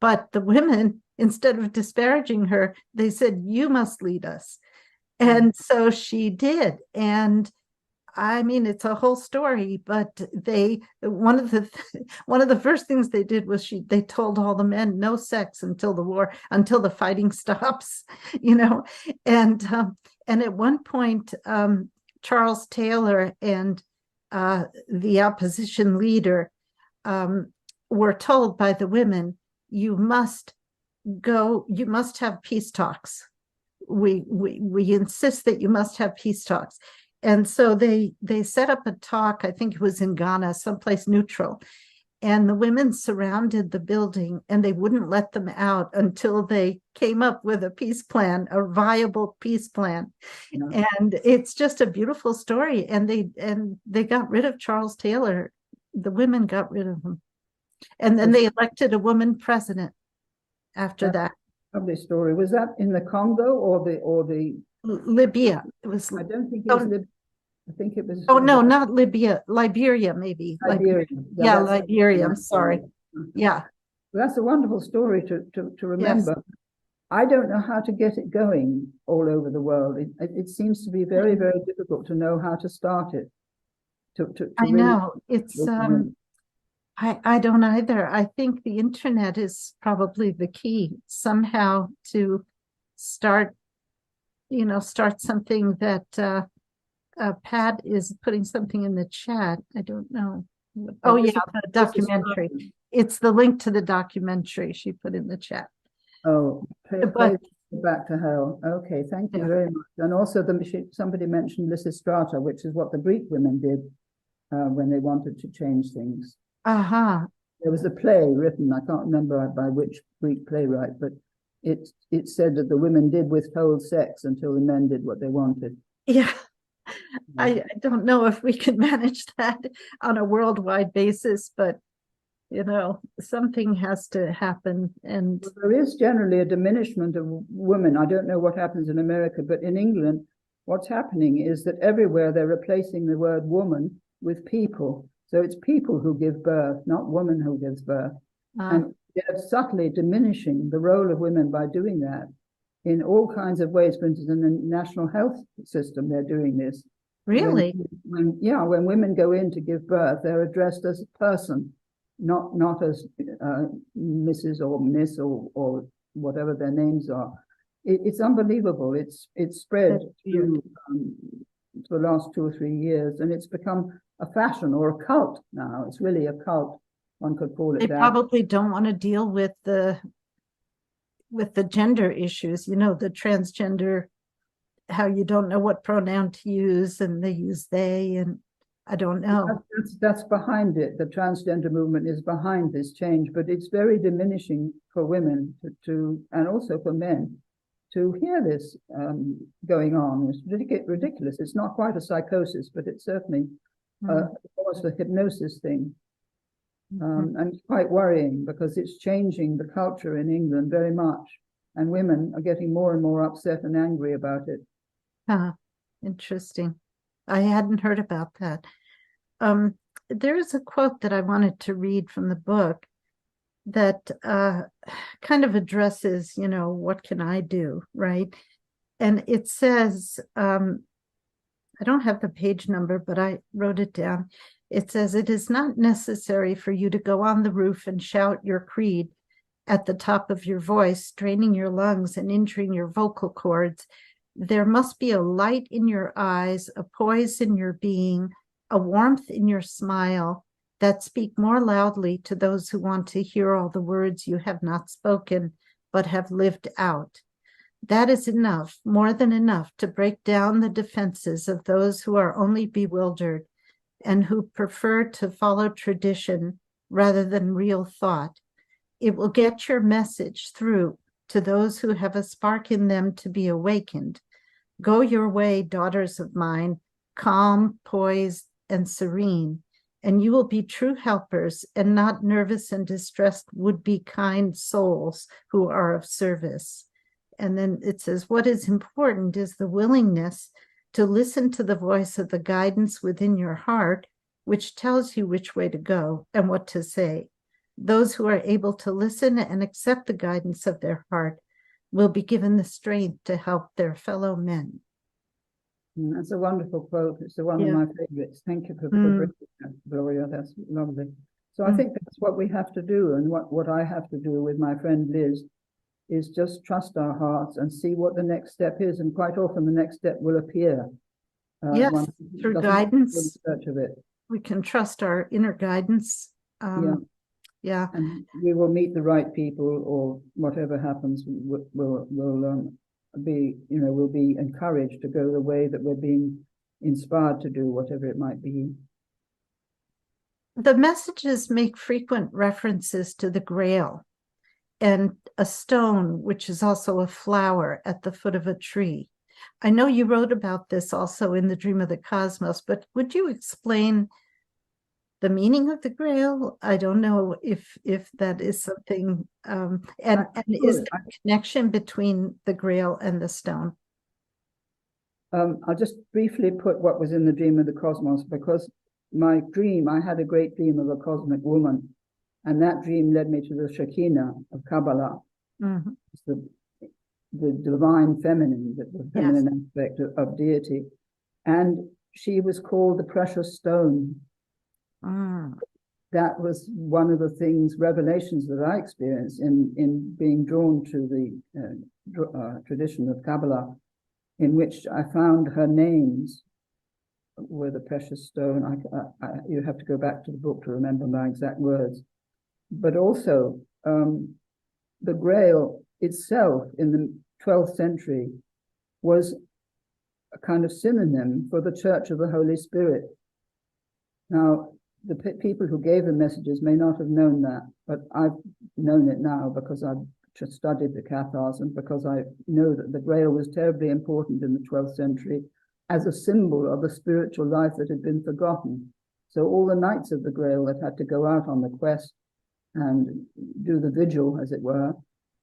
But the women, instead of disparaging her, they said, you must lead us. And so she did. And I mean, it's a whole story, but one of the first things they did was they told all the men no sex until the fighting stops, and at one point, Charles Taylor and the opposition leader were told by the women, you must have peace talks. We insist that you must have peace talks. And so they set up a talk, I think it was in Ghana, someplace neutral. And the women surrounded the building and they wouldn't let them out until they came up with a peace plan, a viable peace plan. Yeah. And it's just a beautiful story. And they got rid of Charles Taylor. The women got rid of him. And then they elected a woman president after that. Lovely story. Was that in the Congo or the Libya? It was. I don't think it was Libya. I think it was. Oh no, not Libya. Liberia, maybe. Liberia. Yeah, Liberia. I'm sorry. Yeah. Well, that's a wonderful story to remember. Yes. I don't know how to get it going all over the world. It seems to be very, very difficult to know how to start it. I know it's. I don't either. I think the internet is probably the key somehow to start something that Pat is putting something in the chat. I don't know. Oh yeah, the documentary. It's the link to the documentary she put in the chat. Oh, play Back to Hell. Okay, thank you very much. And also somebody mentioned Lysistrata, which is what the Greek women did when they wanted to change things. Uh-huh. There was a play written, I can't remember by which Greek playwright, but it said that the women did withhold sex until the men did what they wanted. Yeah. I don't know if we can manage that on a worldwide basis, but something has to happen. And there is generally a diminishment of women. I don't know what happens in America, but in England, what's happening is that everywhere they're replacing the word woman with people. So it's people who give birth, not woman who gives birth. And they're subtly diminishing the role of women by doing that in all kinds of ways. For instance, in the national health system, they're doing this. Really? When women go in to give birth, they're addressed as a person, not as Mrs. or Miss or whatever their names are. It's unbelievable. It's spread through for the last 2 or 3 years, and it's become a fashion or a cult now. It's really a cult, one could call it that. They probably don't want to deal with the gender issues, the transgender, how you don't know what pronoun to use and they use they, and I don't know. That's behind it. The transgender movement is behind this change, but it's very diminishing for women to and also for men to hear this going on. It's ridiculous. It's not quite a psychosis, but it's certainly almost a hypnosis thing. And it's quite worrying because it's changing the culture in England very much. And women are getting more and more upset and angry about it. Interesting. I hadn't heard about that. There's a quote that I wanted to read from the book that kind of addresses, what can I do, right? And it says, I don't have the page number, but I wrote it down. It says, it is not necessary for you to go on the roof and shout your creed at the top of your voice, straining your lungs and injuring your vocal cords. There must be a light in your eyes, a poise in your being, a warmth in your smile that speak more loudly to those who want to hear all the words you have not spoken, but have lived out. That is enough, more than enough, to break down the defenses of those who are only bewildered and who prefer to follow tradition rather than real thought. It will get your message through to those who have a spark in them to be awakened. Go your way, daughters of mine, calm, poised, and serene, and you will be true helpers and not nervous and distressed would-be kind souls who are of service. And then it says, what is important is the willingness to listen to the voice of the guidance within your heart, which tells you which way to go and what to say. Those who are able to listen and accept the guidance of their heart will be given the strength to help their fellow men. That's a wonderful quote. It's one of my favorites. Thank you for bringing that, Gloria. That's lovely. So I think that's what we have to do, and what I have to do with my friend Liz is just trust our hearts and see what the next step is. And quite often the next step will appear. Yes, through guidance. Search of it. We can trust our inner guidance. Yeah. And we will meet the right people, or whatever happens, we'll be encouraged to go the way that we're being inspired to do, whatever it might be. The messages make frequent references to the Grail and a stone, which is also a flower at the foot of a tree. I know you wrote about this also in The Dream of the Cosmos, but would you explain the meaning of the Grail? I don't know if that is something, and is there a connection between the Grail and the stone? I'll just briefly put what was in The Dream of the Cosmos, because I had a great dream of a cosmic woman, and that dream led me to the Shekinah of Kabbalah. It's the divine feminine, the feminine aspect of deity. And she was called the precious stone. That was one of the revelations that I experienced in being drawn to the tradition of Kabbalah, in which I found her names were the precious stone. You have to go back to the book to remember my exact words. But also, the Grail itself in the 12th century was a kind of synonym for the Church of the Holy Spirit. Now, the people who gave the messages may not have known that, but I've known it now because I've just studied the Cathars, and because I know that the Grail was terribly important in the 12th century as a symbol of the spiritual life that had been forgotten. So all the knights of the Grail that had to go out on the quest and do the vigil, as it were,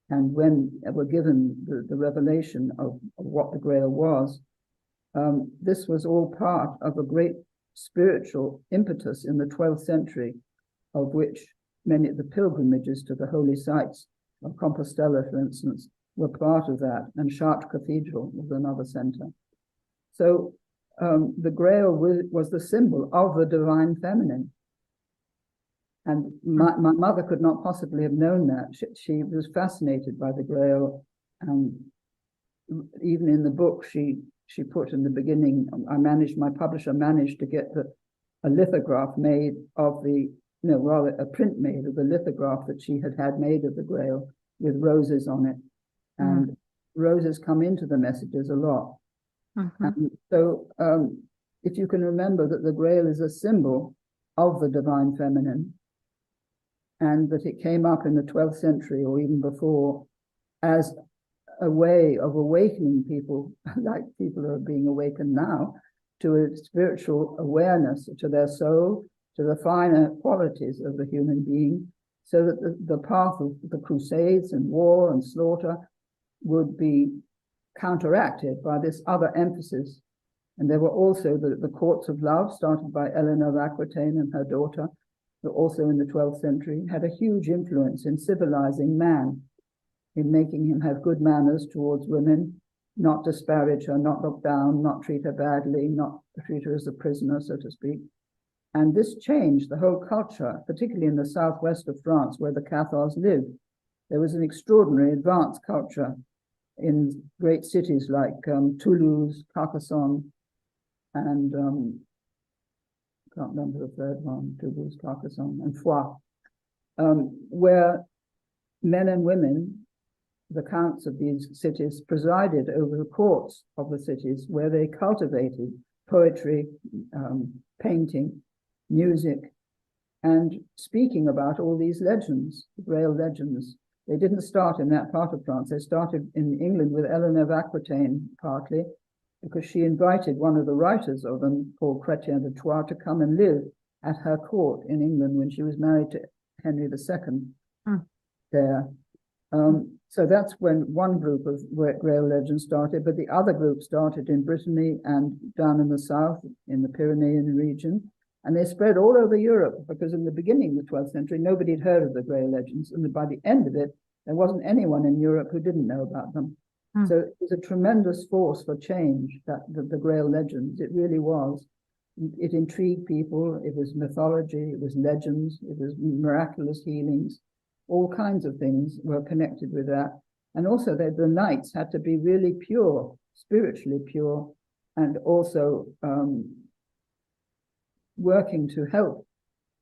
and when they were given the revelation of what the Grail was, this was all part of a great spiritual impetus in the 12th century, of which many of the pilgrimages to the holy sites of Compostela, for instance, were part of that, and Chartres Cathedral was another center. So the Grail was the symbol of the divine feminine. And my mother could not possibly have known that. She was fascinated by the Grail. And even in the book, she put in the beginning, my publisher managed to get a lithograph made of a print made of the lithograph that she had made of the Grail with roses on it. And roses come into the messages a lot. And so if you can remember that the Grail is a symbol of the divine feminine, and that it came up in the 12th century or even before as a way of awakening people, like people are being awakened now, to a spiritual awareness, to their soul, to the finer qualities of the human being, so that the path of the crusades and war and slaughter would be counteracted by this other emphasis. And there were also the courts of love, started by Eleanor of Aquitaine and her daughter, but also in the 12th century, had a huge influence in civilizing man, in making him have good manners towards women, not disparage her, not look down, not treat her badly, not treat her as a prisoner, so to speak. And this changed the whole culture, particularly in the southwest of France, where the Cathars lived. There was an extraordinary advanced culture in great cities like Toulouse, Carcassonne, and can't remember the third one, Toulouse, Carcassonne, and Foix, where men and women, the counts of these cities, presided over the courts of the cities, where they cultivated poetry, painting, music, and speaking about all these legends, Grail legends. They didn't start in that part of France. They started in England with Eleanor of Aquitaine, partly, because she invited one of the writers of them, called Chrétien de Troyes, to come and live at her court in England when she was married to Henry II there. So that's when one group of Grail legends started, but the other group started in Brittany and down in the south, in the Pyrenean region. And they spread all over Europe, because in the beginning of the 12th century, nobody had heard of the Grail legends. And by the end of it, there wasn't anyone in Europe who didn't know about them. So it was a tremendous force for change, that the Grail legends. It really was. It intrigued people. It was mythology. It was legends. It was miraculous healings. All kinds of things were connected with that. And also the knights had to be really pure, spiritually pure, and also working to help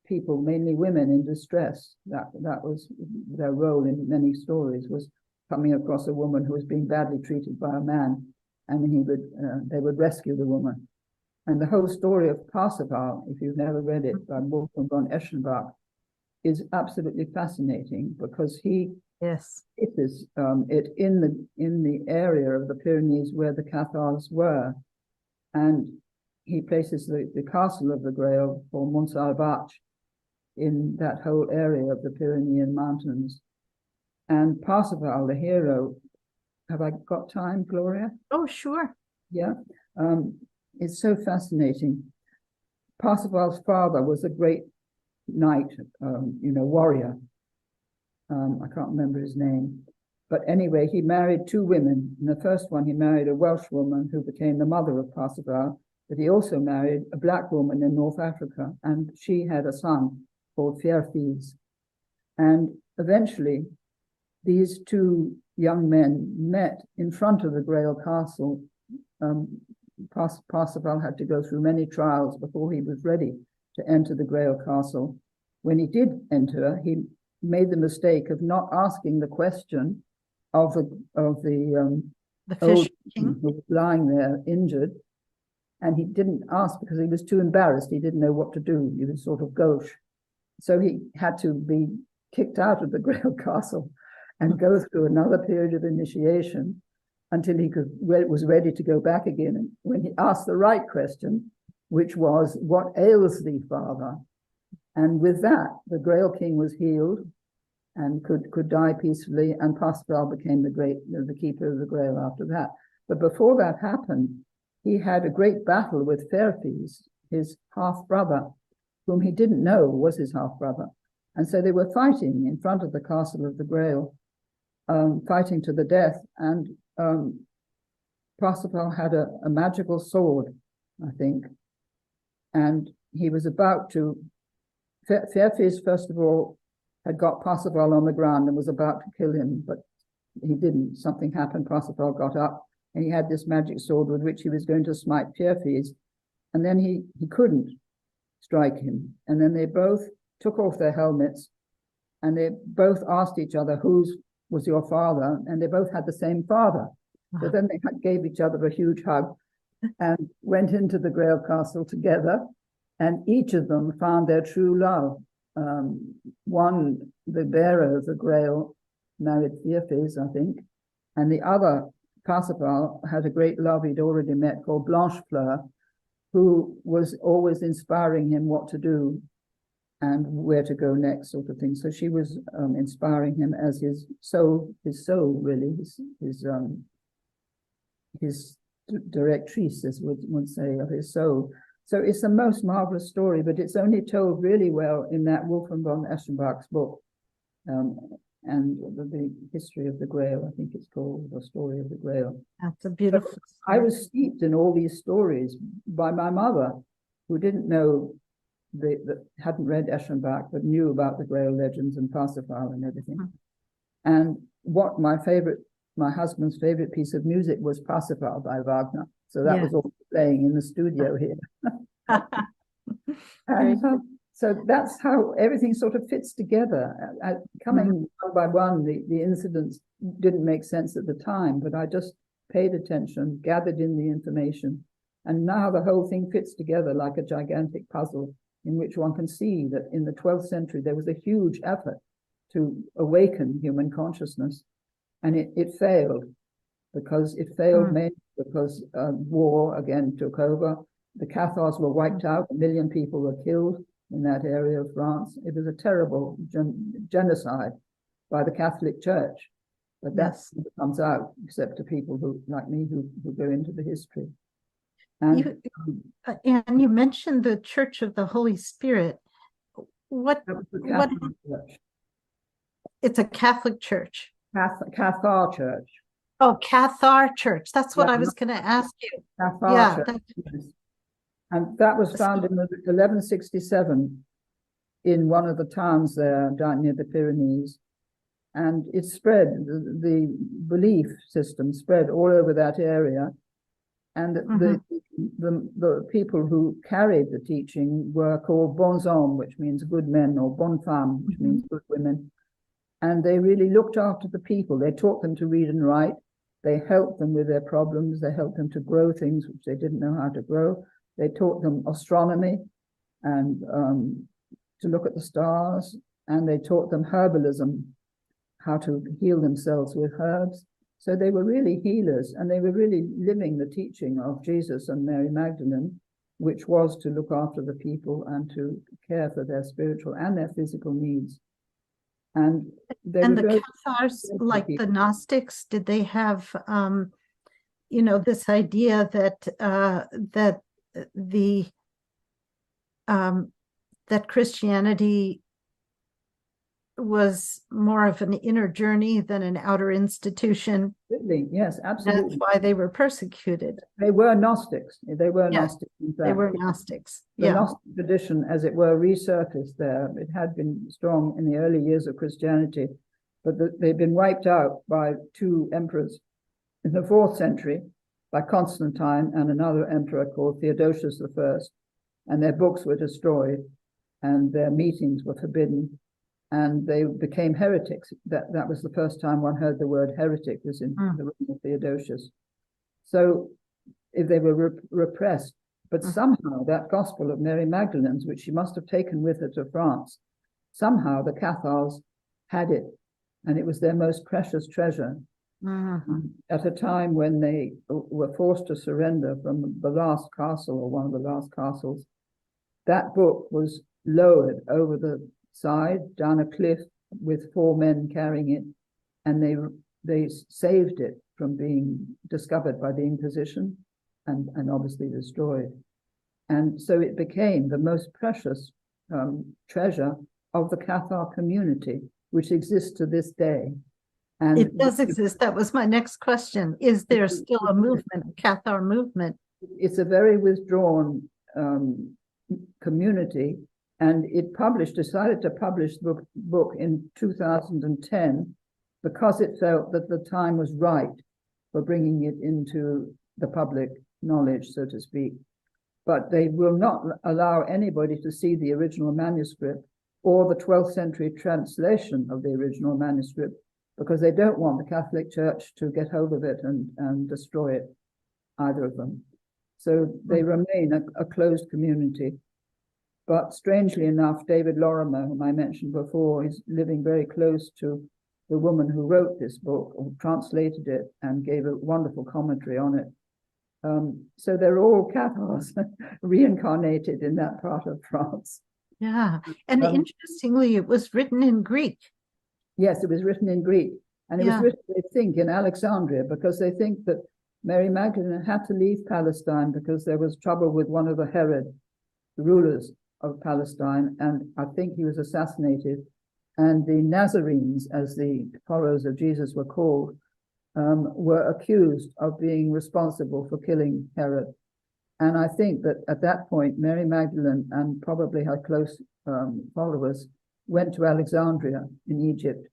people, mainly women in distress. That was their role in many stories, was coming across a woman who was being badly treated by a man, and they would rescue the woman. And the whole story of Parsifal, if you've never read it, by Wolfgang von Eschenbach, is absolutely fascinating, because he is it in the area of the Pyrenees where the Cathars were, and he places the castle of the Grail, or Montsalvat, in that whole area of the Pyrenean mountains. And Parsifal, the hero, have I got time, Gloria? Oh, sure. Yeah. It's so fascinating. Parsifal's father was a great knight, warrior. I can't remember his name. But anyway, he married two women. In the first one, he married a Welsh woman who became the mother of Parsifal, but he also married a black woman in North Africa, and she had a son called Fierfis. And eventually, these two young men met in front of the Grail castle. Parsifal had to go through many trials before he was ready to enter the Grail castle. When he did enter, he made the mistake of not asking the question of the fish king who was lying there injured, and he didn't ask because he was too embarrassed. He didn't know what to do. He was sort of gauche, so he had to be kicked out of the Grail castle and go through another period of initiation until he was ready to go back again. And when he asked the right question, which was, "What ails thee, father?" And with that, the Grail king was healed and could die peacefully, and Parsifal became the keeper of the Grail after that. But before that happened, he had a great battle with Fierfis, his half-brother, whom he didn't know was his half-brother. And so they were fighting in front of the castle of the Grail, fighting to the death. And Parsifal had a magical sword, I think. And he was about to... Fierfis, first of all, had got Parsifal on the ground and was about to kill him, but he didn't. Something happened. Parsifal got up, and he had this magic sword with which he was going to smite Fierfis. And then he couldn't strike him. And then they both took off their helmets, and they both asked each other, "Whose was your father?" And they both had the same father. So then they gave each other a huge hug and went into the Grail castle together, and each of them found their true love. One, the bearer of the Grail, married Fierfis, I think, and the other, Parsifal, had a great love he'd already met called Blanchefleur, who was always inspiring him what to do and where to go next, sort of thing. So she was inspiring him as his soul, really, his directrice, as would say, of his soul. So it's the most marvelous story, but it's only told really well in that Wolfgang von Eschenbach's book, and the history of the Grail, I think it's called, the story of the Grail. That's a beautiful story. I was steeped in all these stories by my mother, who didn't know, that hadn't read Eschenbach, but knew about the Grail legends and Parsifal and everything. And what my husband's favorite piece of music was Parsifal by Wagner. So that was all playing in the studio here. And so that's how everything sort of fits together. Coming one by one, the incidents didn't make sense at the time, but I just paid attention, gathered in the information, and now the whole thing fits together like a gigantic puzzle in which one can see that in the 12th century there was a huge effort to awaken human consciousness, and it failed mainly because war again took over. The Cathars were wiped out, 1 million people were killed in that area of France. It was a terrible genocide by the Catholic Church, but that's what comes out, except to people who, like me, who go into the history. And you mentioned the Church of the Holy Spirit. What church. It's a Catholic church. Cathar Church. Oh, Cathar Church. That's what I was going to ask you. Cathar Church. Yes. And that was founded in 1167 in one of the towns there down near the Pyrenees. And it spread, the belief system spread all over that area. And the people who carried the teaching were called bons hommes, which means good men, or bonnes femmes, which means good women. And they really looked after the people. They taught them to read and write. They helped them with their problems. They helped them to grow things which they didn't know how to grow. They taught them astronomy and to look at the stars. And they taught them herbalism, how to heal themselves with herbs. So they were really healers, and they were really living the teaching of Jesus and Mary Magdalene, which was to look after the people and to care for their spiritual and their physical needs. And the Cathars, like the Gnostics, did they have, this idea that that Christianity was more of an inner journey than an outer institution? Absolutely. Yes, absolutely. That's why they were persecuted. They were Gnostics. They were Gnostics. In fact. They were Gnostics. The Gnostic tradition, as it were, resurfaced there. It had been strong in the early years of Christianity, but they've been wiped out by 2 emperors in the 4th century, by Constantine and another emperor called Theodosius I, and their books were destroyed, and their meetings were forbidden, and they became heretics. That was the first time one heard the word heretic, was in the reign of Theodosius. So if they were repressed, but somehow that gospel of Mary Magdalene's, which she must have taken with her to France, somehow the Cathars had it, and it was their most precious treasure. At a time when they were forced to surrender from the last castle, or one of the last castles, that book was lowered over the side down a cliff with 4 men carrying it, and they saved it from being discovered by the Inquisition and obviously destroyed. And so it became the most precious treasure of the Cathar community, which exists to this day. And it does exist. That was my next question. Is there still a movement, a Cathar movement? It's a very withdrawn community, and it decided to publish the book in 2010 because it felt that the time was right for bringing it into the public knowledge, so to speak. But they will not allow anybody to see the original manuscript or the 12th century translation of the original manuscript, because they don't want the Catholic Church to get hold of it and destroy it, either of them. So they remain a closed community. But strangely enough, David Lorimer, whom I mentioned before, is living very close to the woman who wrote this book, or translated it, and gave a wonderful commentary on it. So they're all Cathars reincarnated in that part of France. Yeah, and interestingly, it was written in Greek. Yes, it was written in Greek, and it was written, they think, in Alexandria, because they think that Mary Magdalene had to leave Palestine because there was trouble with one of the Herod, the rulers of Palestine, and I think he was assassinated. And the Nazarenes, as the followers of Jesus were called, were accused of being responsible for killing Herod. And I think that at that point, Mary Magdalene and probably her close followers went to Alexandria in Egypt,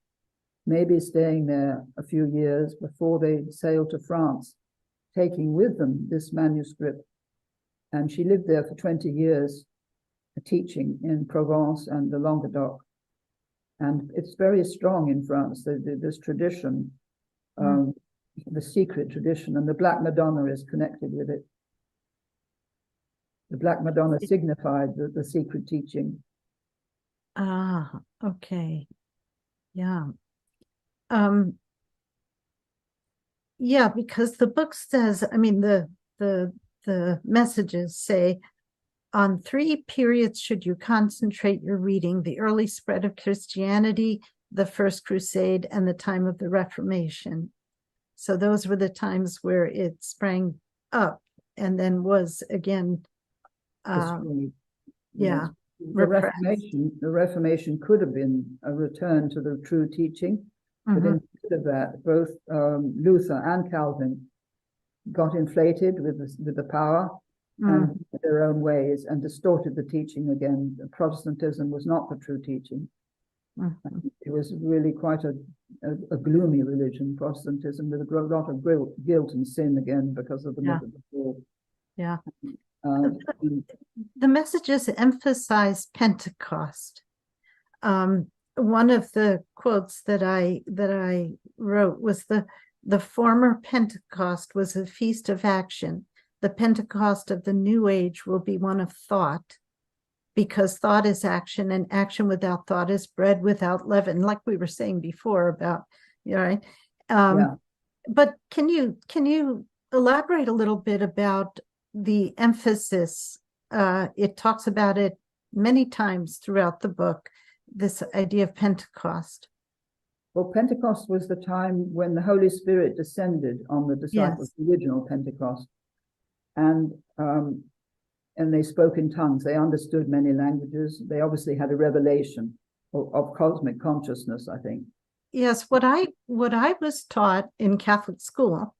maybe staying there a few years before they sailed to France, taking with them this manuscript. And she lived there for 20 years teaching in Provence and the Languedoc. And it's very strong in France, this tradition, the secret tradition, and the Black Madonna is connected with it. The Black Madonna signified the secret teaching. Ah, okay. Yeah. Yeah, because the book says, I mean, the messages say, on 3 periods should you concentrate your reading: the early spread of Christianity, the First Crusade, and the time of the Reformation. So those were the times where it sprang up and then was again, yeah. The Reformation could have been a return to the true teaching, but instead of that, both Luther and Calvin got inflated with the power and their own ways and distorted the teaching again. Protestantism was not the true teaching. It was really quite a gloomy religion, Protestantism, with a lot of guilt and sin again because of the myth of the fall. Yeah. The messages emphasize Pentecost. One of the quotes that I wrote was the former Pentecost was a feast of action. The Pentecost of the new age will be one of thought, because thought is action, and action without thought is bread without leaven, like we were saying before about, right? But can you elaborate a little bit about the emphasis? It talks about it many times throughout the book, this idea of Pentecost. Well, Pentecost was the time when the Holy Spirit descended on the disciples, the original Pentecost, and they spoke in tongues. They understood many languages. They obviously had a revelation of cosmic consciousness, I think. Yes, what I was taught in Catholic school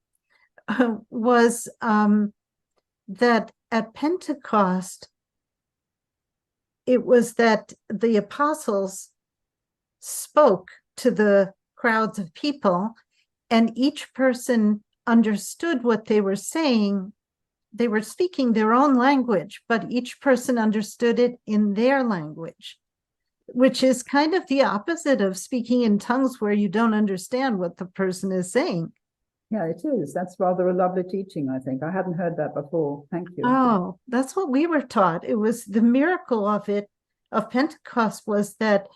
was that at Pentecost, it was that the apostles spoke to the crowds of people, and each person understood what they were saying. They were speaking their own language, but each person understood it in their language, which is kind of the opposite of speaking in tongues where you don't understand what the person is saying. Yeah, it is. That's rather a lovely teaching, I think. I hadn't heard that before. Thank you. Oh, that's what we were taught. It was the miracle of Pentecost was that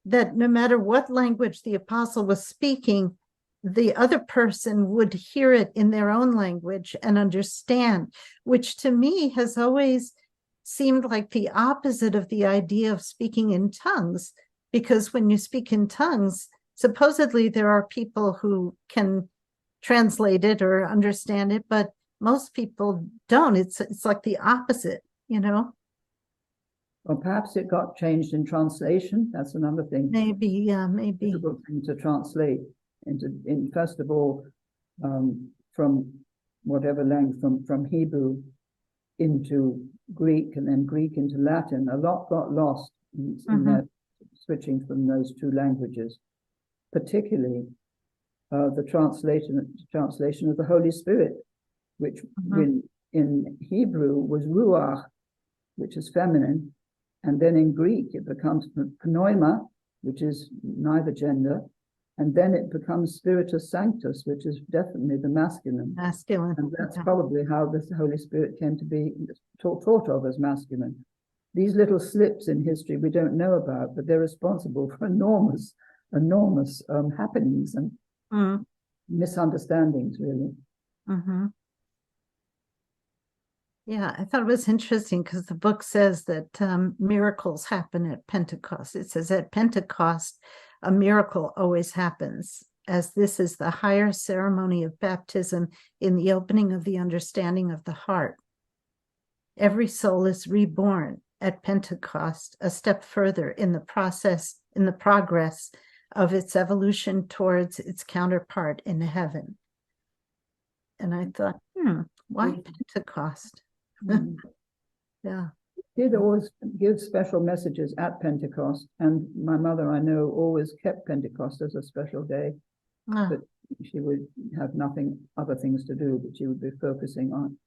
no matter what language the apostle was speaking, the other person would hear it in their own language and understand, which to me has always seemed like the opposite of the idea of speaking in tongues, because when you speak in tongues, supposedly there are people who can translate it or understand it, but most people don't. It's like the opposite, you know? Well, perhaps it got changed in translation. That's another thing. Maybe, yeah, maybe. Difficult thing to translate in first of all, from whatever language, from Hebrew into Greek, and then Greek into Latin. A lot got lost in that switching from those two languages, particularly the translation of the Holy Spirit, which in Hebrew was ruach, which is feminine, and then in Greek it becomes pneuma, which is neither gender, and then it becomes spiritus sanctus, which is definitely the masculine. And that's probably how the Holy Spirit came to be thought of as masculine. These little slips in history we don't know about, but they're responsible for enormous happenings and misunderstandings, really. Yeah, I thought it was interesting because the book says that miracles happen at Pentecost. It says at Pentecost, a miracle always happens, as this is the higher ceremony of baptism in the opening of the understanding of the heart. Every soul is reborn at Pentecost, a step further in the progress of its evolution towards its counterpart in heaven. And I thought, why Pentecost? Yeah. Did always give special messages at Pentecost, and my mother, I know, always kept Pentecost as a special day. But she would have other things to do, but she would be focusing on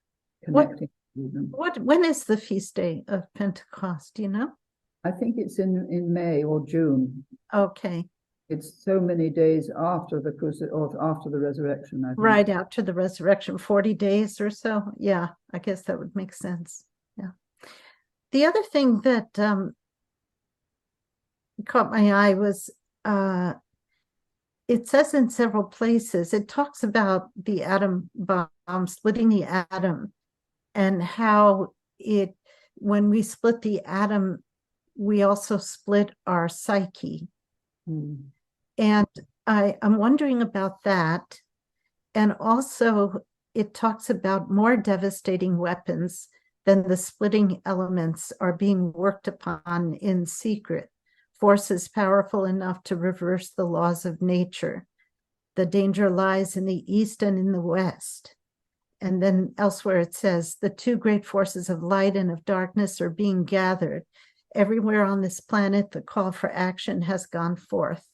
connecting When is the feast day of Pentecost? Do you know? I think it's in May or June. Okay. It's so many days after the or after the resurrection, I think. Right after the resurrection, 40 days or so. Yeah, I guess that would make sense. Yeah. The other thing that caught my eye was it says in several places, it talks about the atom bomb, splitting the atom, and how when we split the atom, we also split our psyche. And I'm wondering about that. And also, it talks about more devastating weapons than the splitting elements are being worked upon in secret. Forces powerful enough to reverse the laws of nature. The danger lies in the east and in the west. And then elsewhere it says, the two great forces of light and of darkness are being gathered. Everywhere on this planet, the call for action has gone forth.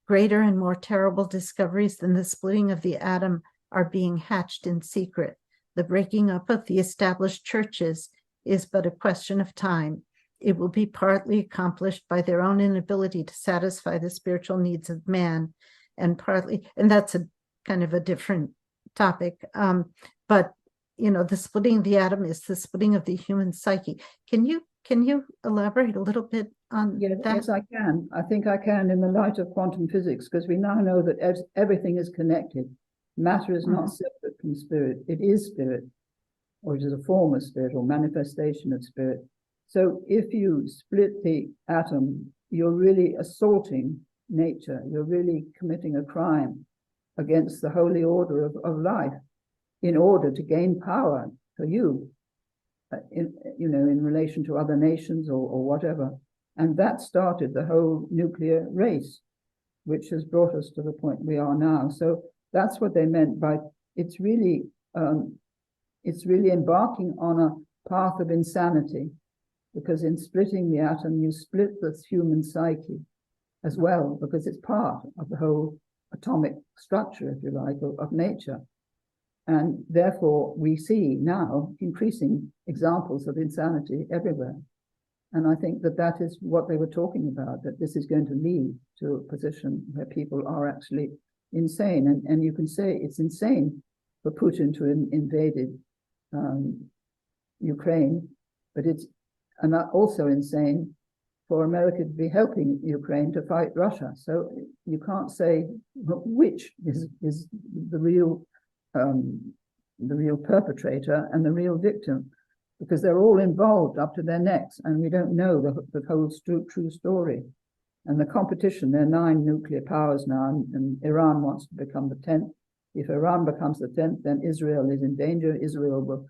Greater and more terrible discoveries than the splitting of the atom are being hatched in secret. The breaking up of the established churches is but a question of time. It will be partly accomplished by their own inability to satisfy the spiritual needs of man, and partly, and that's a kind of a different topic. But the splitting of the atom is the splitting of the human psyche. Can you elaborate a little bit on that? Yes, I can. I think I can in the light of quantum physics, because we now know that everything is connected. Matter is not separate from spirit. It is spirit, or it is a form of spirit or manifestation of spirit. So if you split the atom, you're really assaulting nature. You're really committing a crime against the holy order of life in order to gain power for you, in relation to other nations or whatever. And that started the whole nuclear race, which has brought us to the point we are now. So that's what they meant by it's really embarking on a path of insanity, because in splitting the atom, you split the human psyche as well, because it's part of the whole atomic structure, if you like, of nature. And therefore, we see now increasing examples of insanity everywhere. And I think that is what they were talking about, that this is going to lead to a position where people are actually insane. And you can say it's insane for Putin to invaded Ukraine, but it's also insane for America to be helping Ukraine to fight Russia. So you can't say which is the real perpetrator and the real victim, because they're all involved up to their necks, and we don't know the whole true story. And the competition, there are 9 nuclear powers now, and Iran wants to become the 10th. If Iran becomes the 10th, then Israel is in danger. Israel will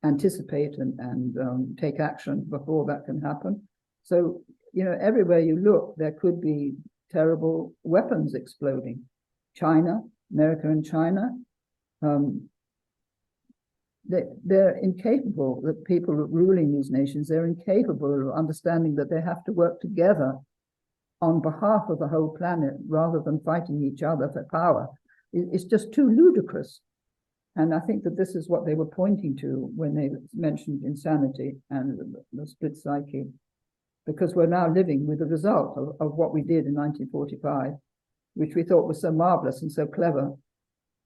anticipate and take action before that can happen. So, everywhere you look, there could be terrible weapons exploding. America and China, they're incapable, the people ruling these nations, they're incapable of understanding that they have to work together on behalf of the whole planet rather than fighting each other for power. It's just too ludicrous. And I think that this is what they were pointing to when they mentioned insanity and the split psyche, because we're now living with the result of what we did in 1945, which we thought was so marvelous and so clever.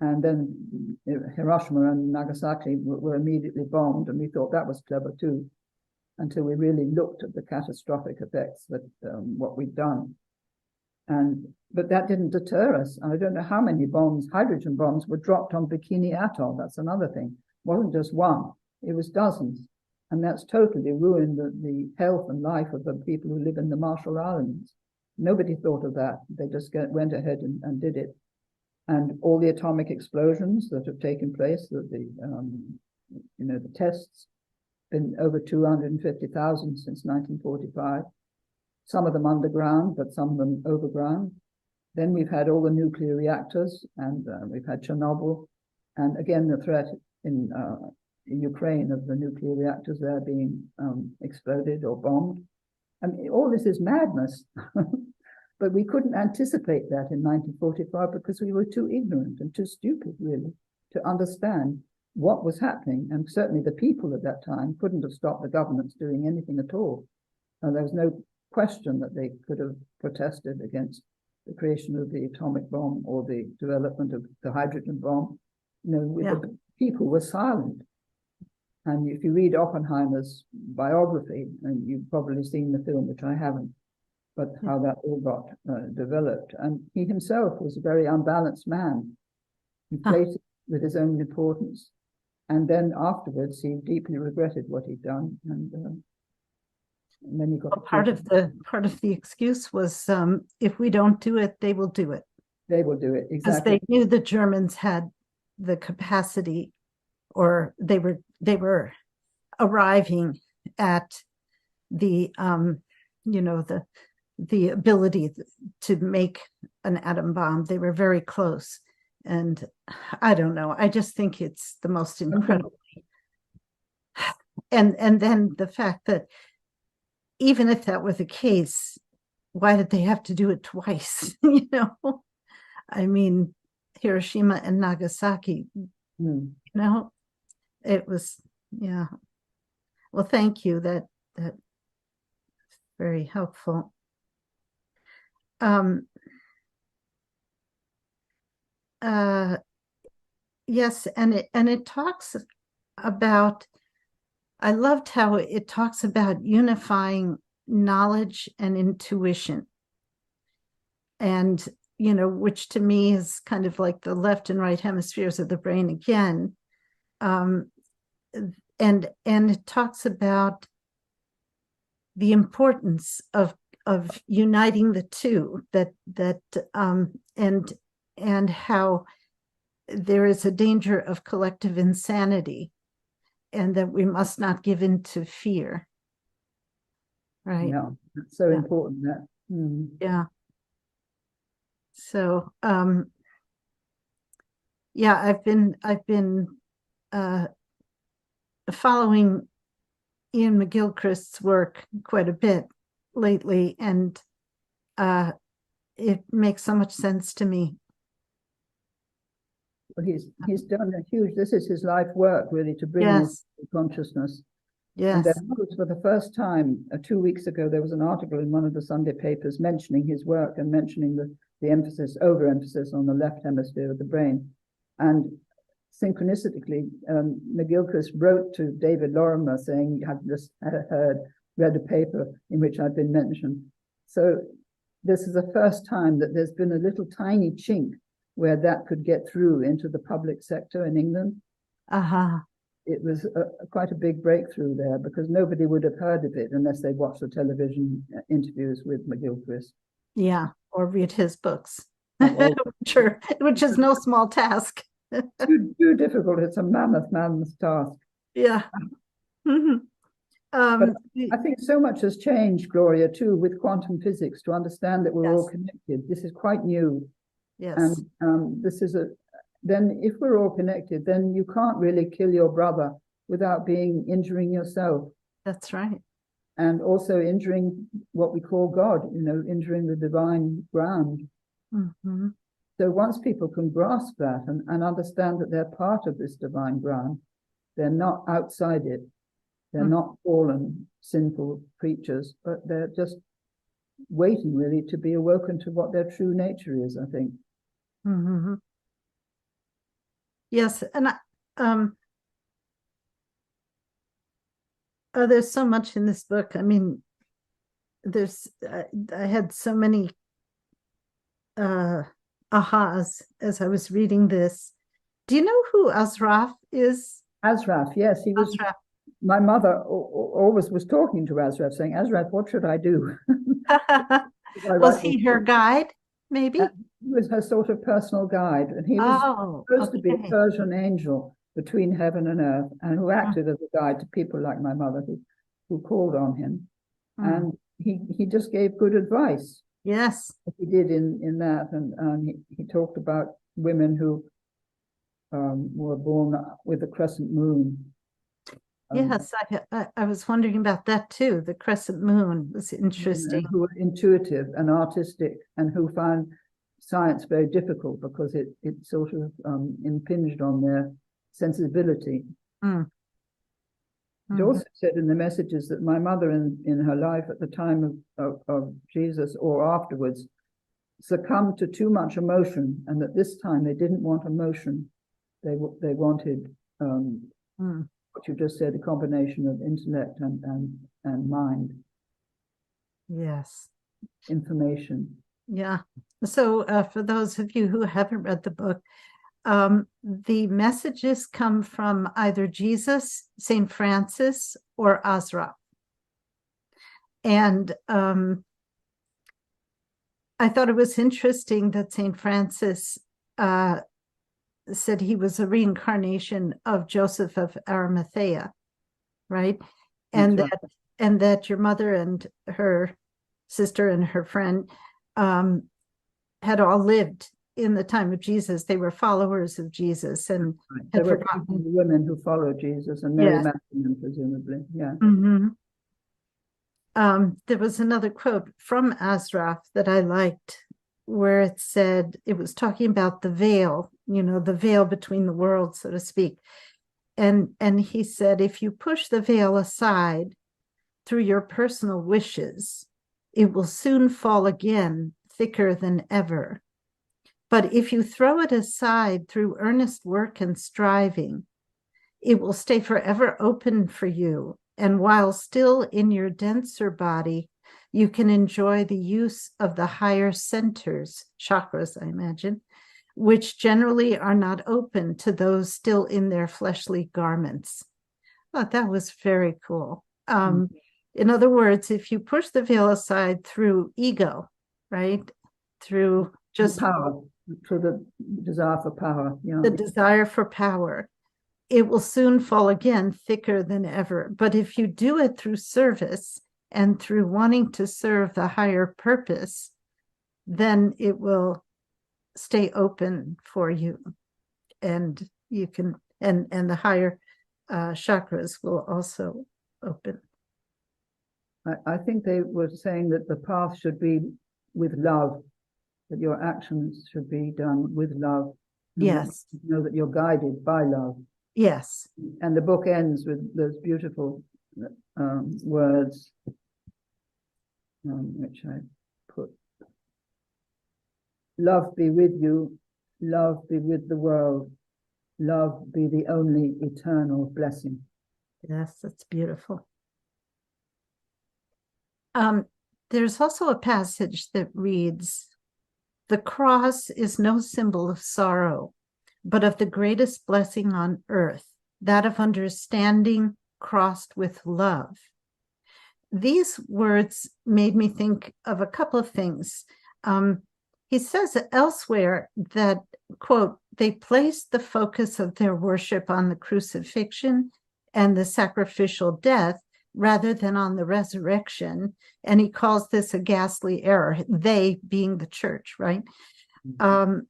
And then Hiroshima and Nagasaki were immediately bombed, and we thought that was clever too, until we really looked at the catastrophic effects that what we'd done. But that didn't deter us. And I don't know how many bombs, hydrogen bombs, were dropped on Bikini Atoll. That's another thing. It wasn't just one, it was dozens. And that's totally ruined the health and life of the people who live in the Marshall Islands. Nobody thought of that. They just went ahead and did it. And all the atomic explosions that have taken place, the tests, been over 250,000 since 1945. Some of them underground, but some of them overground. Then we've had all the nuclear reactors, and we've had Chernobyl, and again the threat in Ukraine of the nuclear reactors there being exploded or bombed. I mean, all this is madness. But we couldn't anticipate that in 1945 because we were too ignorant and too stupid, really, to understand what was happening. And certainly the people at that time couldn't have stopped the governments doing anything at all. And there was no question that they could have protested against the creation of the atomic bomb or the development of the hydrogen bomb. The people were silent. And if you read Oppenheimer's biography, and you've probably seen the film, which I haven't, but how that all got developed. And he himself was a very unbalanced man. He played with his own importance. And then afterwards, he deeply regretted what he'd done. And then he got part of the excuse was if we don't do it, they will do it. They will do it, exactly. Because they knew the Germans had the capacity, or they were arriving at the the ability to make an atom bomb. They were very close. And I don't know, I just think it's the most incredible. And then the fact that even if that were the case, why did they have to do it twice? I mean, Hiroshima and Nagasaki, it was, well, thank you. That's very helpful. Yes, and it talks about, I loved how it talks about unifying knowledge and intuition, and which to me is kind of like the left and right hemispheres of the brain again. And it talks about the importance of uniting the two, and how there is a danger of collective insanity, and that we must not give in to fear. Right. Yeah, that's so important. That. Yeah. So, I've been following Ian McGilchrist's work quite a bit lately, and it makes so much sense to me. Well, he's done a huge. This is his life work, really, to bring this consciousness. Yes. And there was, for the first time, 2 weeks ago, there was an article in one of the Sunday papers mentioning his work and mentioning the overemphasis on the left hemisphere of the brain. And synchronistically, McGilchrist wrote to David Lorimer saying he had just read a paper in which I'd been mentioned. So this is the first time that there's been a little tiny chink where that could get through into the public sector in England. It was quite a big breakthrough there, because nobody would have heard of it unless they watched the television interviews with McGilchrist. Yeah, or read his books, which is no small task. too difficult. It's a mammoth task. Yeah. Mm-hmm. But I think so much has changed, Gloria, too, with quantum physics, to understand that we're all connected. This is quite new. Yes. And this is then if we're all connected, then you can't really kill your brother without injuring yourself. That's right. And also injuring what we call God, injuring the divine ground. Mm-hmm. So once people can grasp that and understand that they're part of this divine ground, they're not outside it. They're not fallen, sinful creatures, but they're just waiting really to be awoken to what their true nature is, I think. Mm-hmm. Yes, and there's so much in this book. I mean, I had so many ahas as I was reading this. Do you know who Asraf is? Asraf, yes, he was. Asraf. My mother always was talking to Asraf, saying, "Asraf, what should I do?" Was he her guide? Maybe he was her sort of personal guide, and he was supposed to be a Persian angel between heaven and earth, and who acted as a guide to people like my mother who called on him, and he just gave good advice. Yes, he did in that, and he talked about women who were born with a crescent moon. Yes, I was wondering about that too. The crescent moon was interesting. Who were intuitive and artistic, and who found science very difficult because it sort of impinged on their sensibility. Mm. It also said in the messages that my mother in her life at the time of Jesus or afterwards succumbed to too much emotion, and that this time they didn't want emotion. They wanted what you just said, a combination of intellect and mind. Yes. Information. Yeah. So for those of you who haven't read the book, the messages come from either Jesus, St. Francis, or Asra. And I thought it was interesting that St. Francis said he was a reincarnation of Joseph of Arimathea, right? And That's that right. and that your mother and her sister and her friend had all lived in the time of Jesus. They were followers of Jesus and Right. had There were forgotten. women who followed Jesus, and Mary Yes. Magdalene, presumably. Yeah. Mm-hmm. There was another quote from Asraf that I liked, where it said, it was talking about the veil, the veil between the worlds, so to speak. And he said, if you push the veil aside through your personal wishes, it will soon fall again, thicker than ever. But if you throw it aside through earnest work and striving, it will stay forever open for you. And while still in your denser body, you can enjoy the use of the higher centers, chakras, I imagine, which generally are not open to those still in their fleshly garments. I thought that was very cool. In other words, if you push the veil aside through ego, right, through just power, through the desire for power, the desire for power, it will soon fall again, thicker than ever. But if you do it through service and through wanting to serve the higher purpose, then it will stay open for you, and you can, and the higher chakras will also open. I think they were saying that the path should be with love, that your actions should be done with love. Yes. You know that you're guided by love. Yes. And the book ends with those beautiful words, which I put. Love be with you, love be with the world, love be the only eternal blessing. Yes, that's beautiful. There's also a passage that reads, "The cross is no symbol of sorrow, but of the greatest blessing on earth, that of understanding crossed with love." These words made me think of a couple of things. He says elsewhere that, quote, "they placed the focus of their worship on the crucifixion and the sacrificial death rather than on the resurrection." And he calls this a ghastly error, they being the church, right? The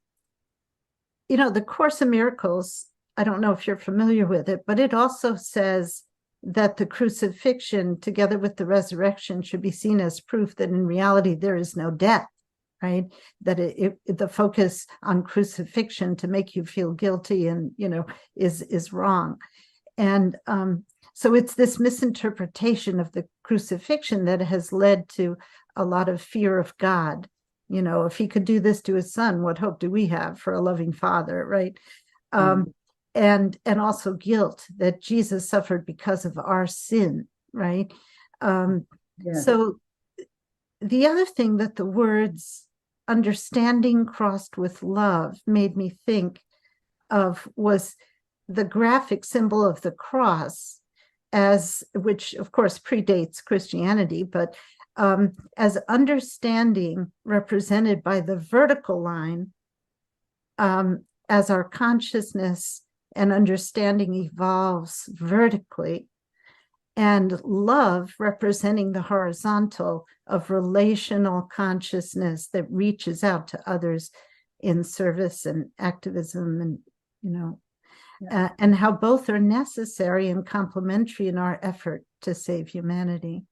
Course in Miracles, I don't know if you're familiar with it, but it also says that the crucifixion together with the resurrection should be seen as proof that in reality there is no death, right? That the focus on crucifixion to make you feel guilty and, is wrong. And so it's this misinterpretation of the crucifixion that has led to a lot of fear of God. If he could do this to his son, what hope do we have for a loving father, right? And also guilt that Jesus suffered because of our sin, right? So the other thing that the words understanding crossed with love made me think of was the graphic symbol of the cross, which of course predates Christianity, but as understanding represented by the vertical line, as our consciousness and understanding evolves vertically, and love representing the horizontal of relational consciousness that reaches out to others in service and activism, and and how both are necessary and complementary in our effort to save humanity.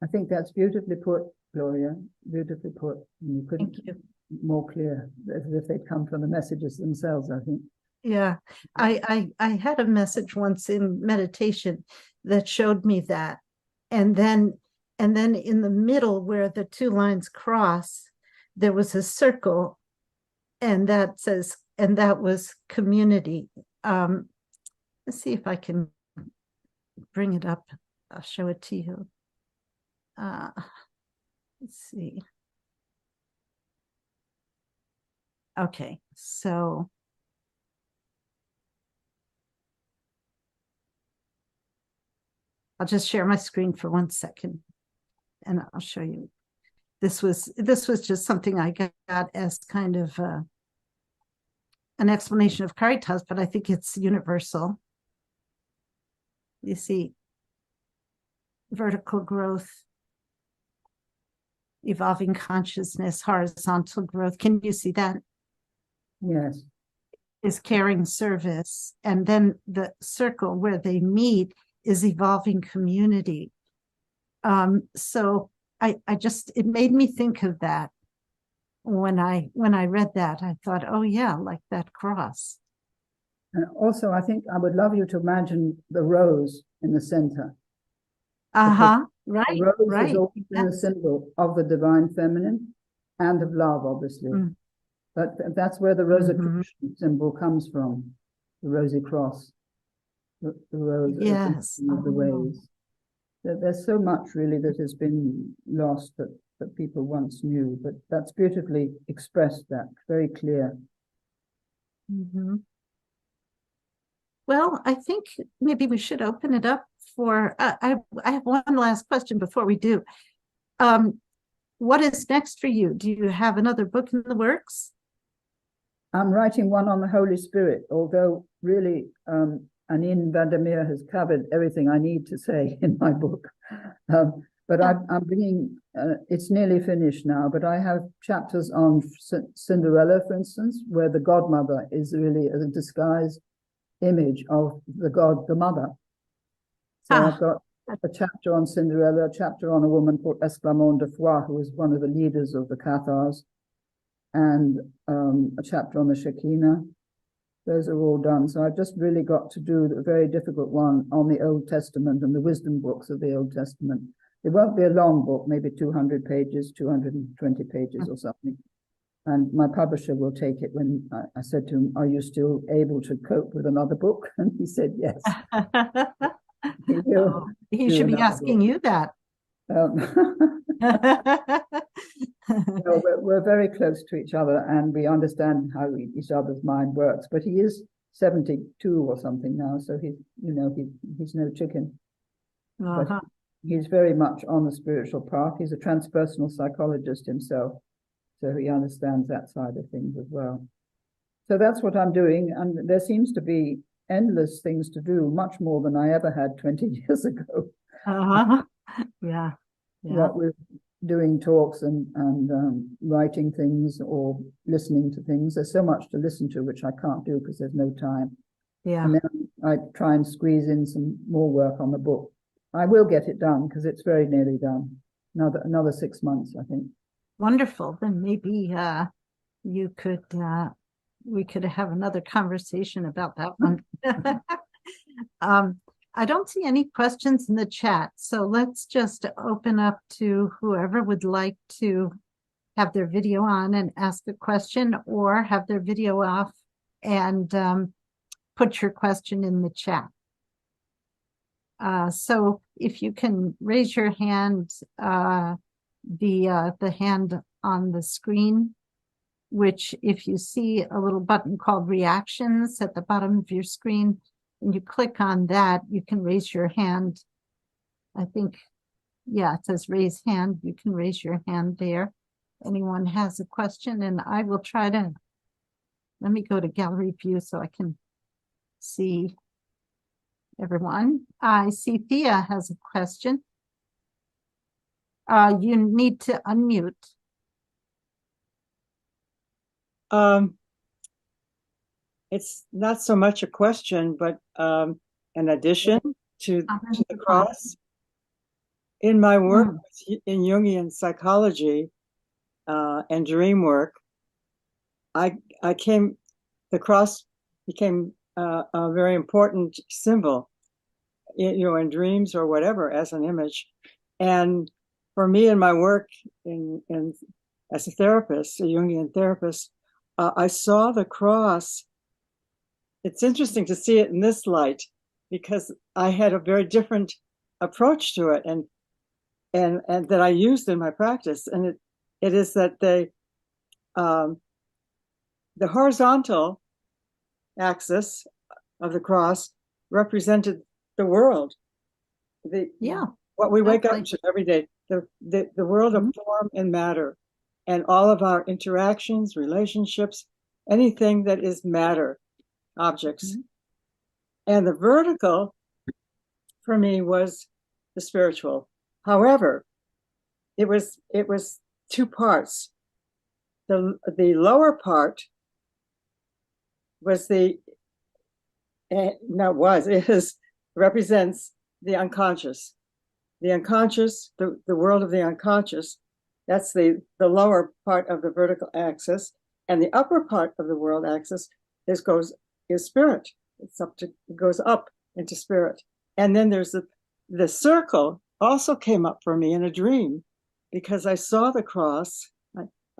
I think that's beautifully put, Gloria. Beautifully put. You couldn't Thank you. More clear, as if they'd come from the messages themselves, I think. Yeah. I had a message once in meditation that showed me that. And then in the middle where the two lines cross, there was a circle, and that was community. Let's see if I can bring it up. I'll show it to you. Let's see. Okay, so I'll just share my screen for 1 second and I'll show you. This was just something I got as kind of an explanation of Caritas, but I think it's universal. You see, vertical growth, evolving consciousness, horizontal growth. Can you see that? Yes. Is caring service. And then the circle where they meet is evolving community. So I just, it made me think of that. When I read that, I thought, oh yeah, like that cross. And also, I think I would love you to imagine the rose in the center. Right, the rose right. has always been a symbol of the divine feminine and of love, obviously. Mm. But that's where the Rosicrucian symbol comes from, the rosy cross, the rose of the ways. There's so much really that has been lost that people once knew, but that's beautifully expressed, that very clear. Mm-hmm. Well, I think maybe we should open it up for, I have one last question before we do. What is next for you? Do you have another book in the works? I'm writing one on the Holy Spirit, although really Anine Vandermeer has covered everything I need to say in my book. But I'm bringing, it's nearly finished now, but I have chapters on Cinderella, for instance, where the godmother is really a disguised image of the mother. So I've got a chapter on Cinderella, a chapter on a woman called Esclamande de Foi, who was one of the leaders of the Cathars, and a chapter on the Shekinah. Those are all done. So I've just really got to do the very difficult one on the Old Testament and the wisdom books of the Old Testament. It won't be a long book, maybe 200 pages, 220 pages or something. And my publisher will take it when I said to him, are you still able to cope with another book? And he said, yes. He should be asking you that. We're very close to each other and we understand how each other's mind works, but he is 72 or something now, so he's no chicken. But he's very much on the spiritual path. He's a transpersonal psychologist himself, so he understands that side of things as well. So that's what I'm doing, and there seems to be endless things to do, much more than I ever had 20 years ago. Yeah. What we're doing talks and writing things or listening to things. There's so much to listen to, which I can't do because there's no time. Yeah. And then I try and squeeze in some more work on the book. I will get it done because it's very nearly done. Another 6 months, I think. Wonderful. Then maybe we could have another conversation about that one. I don't see any questions in the chat, so let's just open up to whoever would like to have their video on and ask a question, or have their video off and put your question in the chat. So if you can raise your hand, the hand on the screen, which if you see a little button called reactions at the bottom of your screen, and you click on that, you can raise your hand. I think, yeah, it says raise hand. You can raise your hand there. Anyone has a question, and I will try to, let me go to gallery view so I can see everyone. I see Thea has a question. You need to unmute. It's not so much a question, but an addition to the cross. In my work in Jungian psychology and dream work, the cross became a very important symbol, in dreams or whatever, as an image. And for me in my work in as a therapist, a Jungian therapist, I saw the cross. It's interesting to see it in this light because I had a very different approach to it, and that I used in my practice. And it is that the horizontal axis of the cross represented the world, what we wake up to every day, the world of form and matter, and all of our interactions, relationships, anything that is matter, objects. And the vertical for me was the spiritual. However, it was two parts. The lower part was represents the unconscious. The unconscious, the world of the unconscious, that's the lower part of the vertical axis. And the upper part of the world axis is spirit. It goes up into spirit. And then there's the circle also came up for me in a dream, because I saw the cross.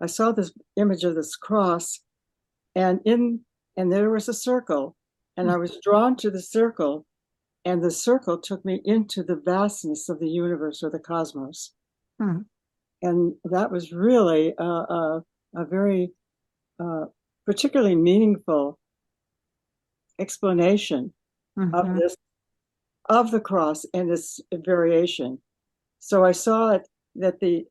I saw this image of this cross, and there was a circle, and I was drawn to the circle, and the circle took me into the vastness of the universe or the cosmos. And that was really a very particularly meaningful explanation of the cross and its variation. So I saw it that the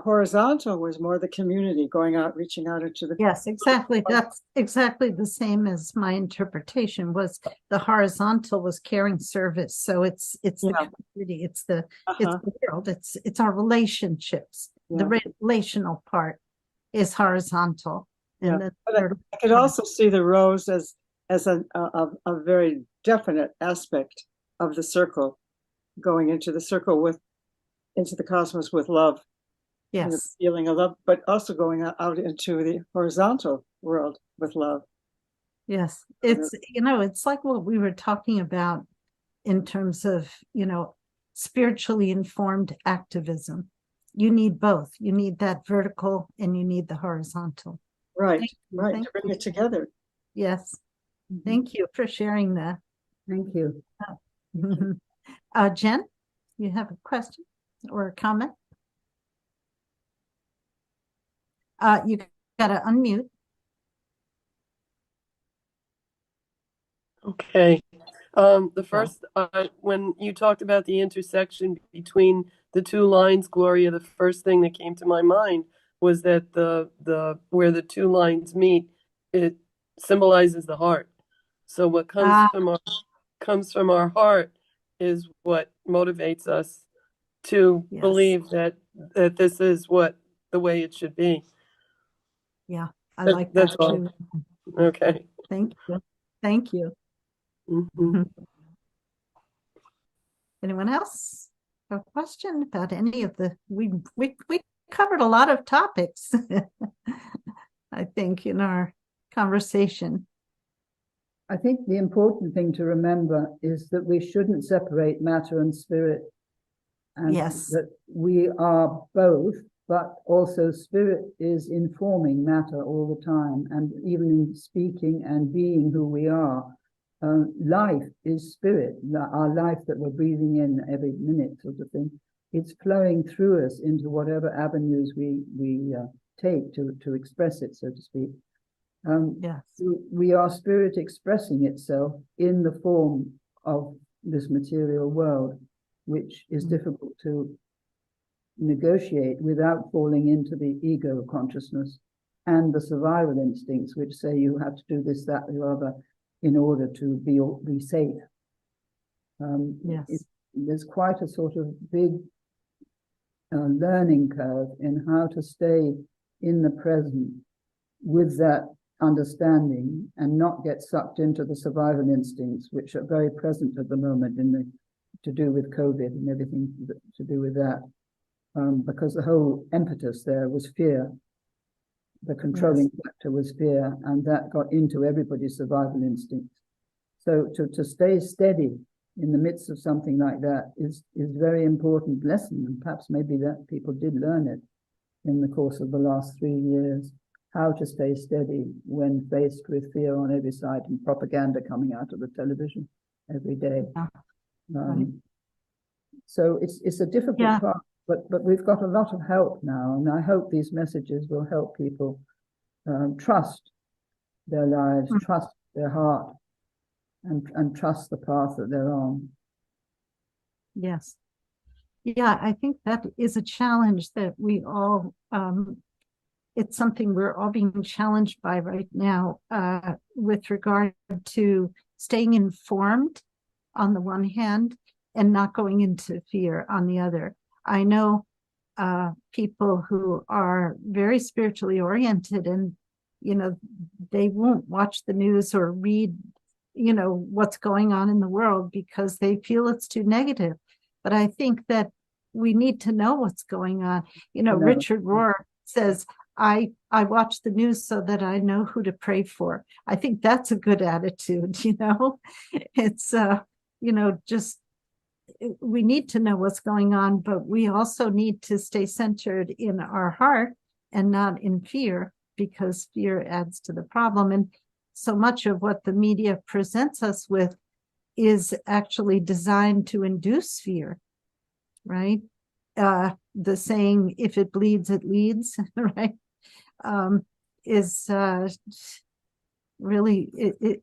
horizontal was more the community going out, reaching out into the... Yes, exactly. That's exactly the same as my interpretation was. The horizontal was caring service. So it's the community, it's the world, it's our relationships. The relational part is horizontal. And but I could also see the rose as a very definite aspect of the circle, going into the circle into the cosmos with love. Yes. The feeling of love, but also going out into the horizontal world with love. Yes. It's like what we were talking about in terms of, spiritually informed activism. You need both. You need that vertical and you need the horizontal. Right. To bring it together. Yes. Thank you for sharing that. Thank you. Jen, you have a question or a comment? You got to unmute. Okay. The first, when you talked about the intersection between the two lines, Gloria, the first thing that came to my mind was that the where the two lines meet, it symbolizes the heart. So what comes from our heart is what motivates us to believe that this is the way it should be. Yeah, I like that that's too. All. Okay. Thank you. Thank you. Anyone else have a question about any of we covered a lot of topics, I think, in our conversation. I think the important thing to remember is that we shouldn't separate matter and spirit, and that we are both, but also spirit is informing matter all the time, and even in speaking and being who we are. Life is spirit, our life that we're breathing in every minute, sort of thing. It's flowing through us into whatever avenues we take to express it, so to speak. We are spirit expressing itself in the form of this material world, which is difficult to negotiate without falling into the ego consciousness and the survival instincts, which say you have to do this, that, or the other in order to be safe. There's quite a sort of big learning curve in how to stay in the present with that understanding and not get sucked into the survival instincts, which are very present at the moment to do with COVID and everything to do with that, because the whole impetus there was fear. the controlling factor was fear, and that got into everybody's survival instincts. So to stay steady in the midst of something like that is very important lesson, and perhaps maybe that people did learn it in the course of the last 3 years, how to stay steady when faced with fear on every side and propaganda coming out of the television every day. Right. So it's a difficult part, but we've got a lot of help now, and I hope these messages will help people trust their lives, trust their heart, and trust the path that they're on. Yes. Yeah, I think that is a challenge that we all, it's something we're all being challenged by right now, with regard to staying informed on the one hand and not going into fear on the other. I know people who are very spiritually oriented, and, they won't watch the news or read, what's going on in the world because they feel it's too negative. But I think that we need to know what's going on. Richard Rohr says, I watch the news so that I know who to pray for. I think that's a good attitude, It's, just we need to know what's going on, but we also need to stay centered in our heart and not in fear, because fear adds to the problem. And so much of what the media presents us with is actually designed to induce fear, right? The saying, if it bleeds, it leads, right? Is really,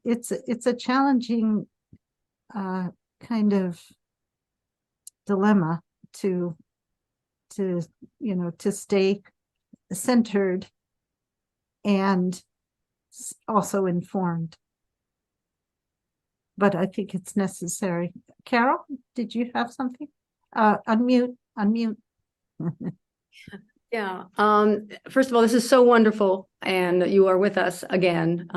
it's a challenging kind of dilemma to stay centered and also informed. But I think it's necessary. Carol, did you have something? Unmute. Yeah. First of all, this is so wonderful, and you are with us again.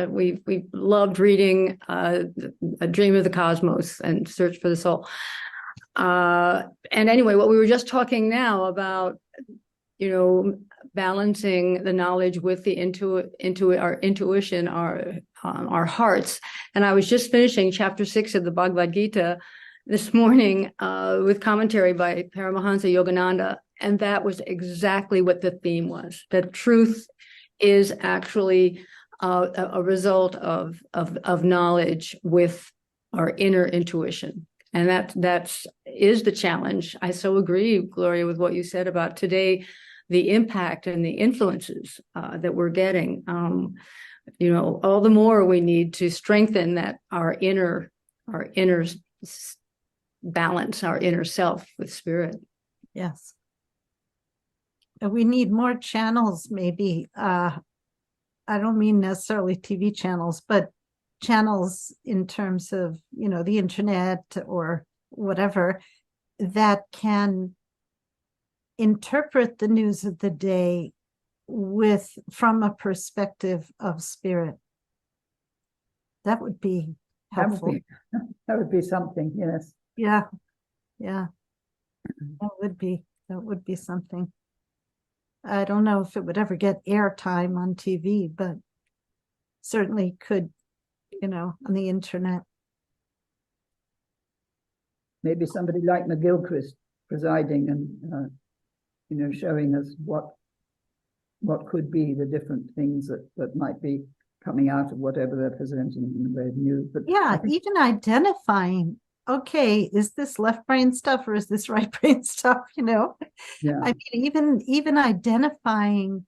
We loved reading A Dream of the Cosmos and Search for the Soul. And anyway, what we were just talking now about, balancing the knowledge with the our intuition, our hearts. And I was just finishing chapter 6 of the Bhagavad Gita this morning with commentary by Paramahansa Yogananda. And that was exactly what the theme was. That truth is actually a result of knowledge with our inner intuition. And that is the challenge. I so agree, Gloria, with what you said about today, the impact and the influences that we're getting. All the more we need to strengthen that our inner balance, our inner self with spirit. Yes. We need more channels, maybe. I don't mean necessarily TV channels, but channels in terms of, the internet or whatever, that can interpret the news of the day from a perspective of spirit. That would be helpful. That would be something, yes. Yeah. That would be something. I don't know if it would ever get airtime on TV, but certainly could, on the internet. Maybe somebody like McGilchrist presiding and, showing us what could be the different things that might be coming out of whatever they're presenting in the way of news. But yeah, even identifying, okay, is this left brain stuff or is this right brain stuff? Yeah. I mean, even identifying,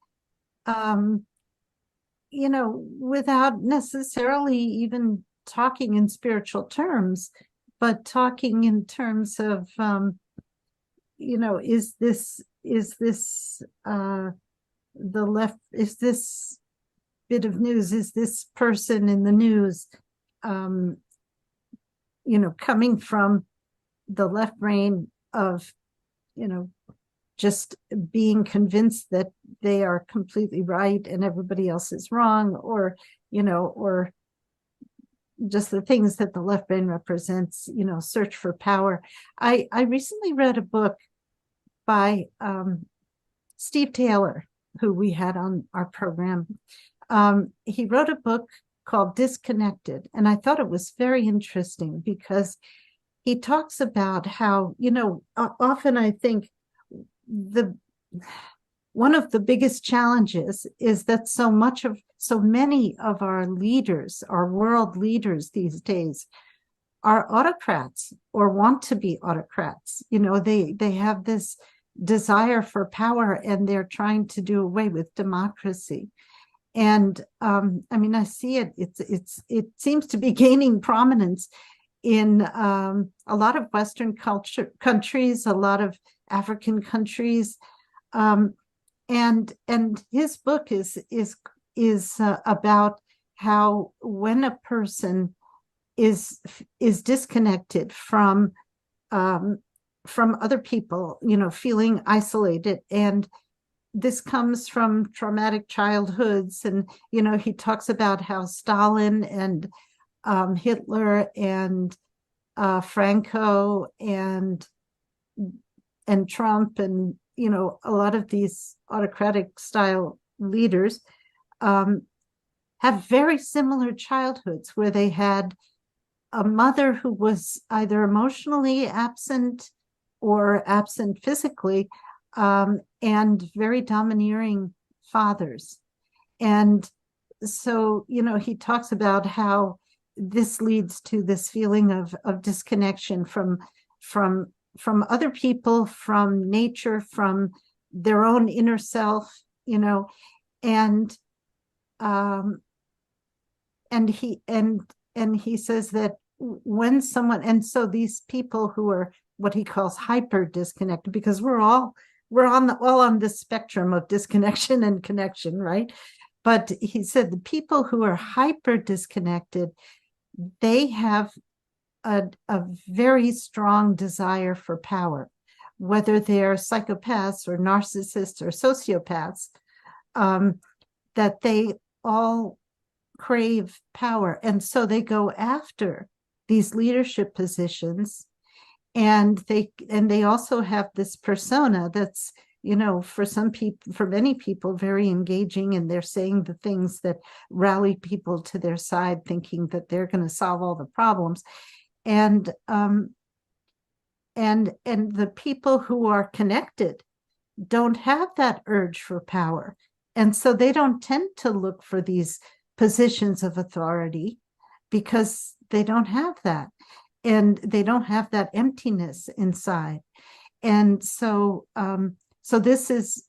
without necessarily even talking in spiritual terms, but talking in terms of, is this the left? Is this bit of news? Is this person in the news? Coming from the left brain of, just being convinced that they are completely right and everybody else is wrong, or just the things that the left brain represents, search for power. I recently read a book by Steve Taylor, who we had on our program. He wrote a book called Disconnected, and I thought it was very interesting because he talks about how, often I think one of the biggest challenges is that so many of our leaders, our world leaders these days, are autocrats or want to be autocrats. They have this desire for power, and they're trying to do away with democracy. And I see it. It seems to be gaining prominence in a lot of Western countries, a lot of African countries, and his book is about how when a person is disconnected from other people, feeling isolated, and this comes from traumatic childhoods. And he talks about how Stalin and Hitler and Franco and Trump and a lot of these autocratic style leaders have very similar childhoods, where they had a mother who was either emotionally absent or absent physically, and very domineering fathers. And so, he talks about how this leads to this feeling of disconnection from other people, from nature, from their own inner self, and he says that when someone, and so these people who are what he calls hyper disconnected, because we're all on the spectrum of disconnection and connection, right? But he said the people who are hyper disconnected, they have a very strong desire for power, whether they're psychopaths or narcissists or sociopaths, that they all crave power. And so they go after these leadership positions, and they also have this persona that's, for many people, very engaging, and they're saying the things that rally people to their side, thinking that they're going to solve all the problems. And the people who are connected don't have that urge for power, and so they don't tend to look for these positions of authority because they don't have that, and they don't have that emptiness inside. And so this is,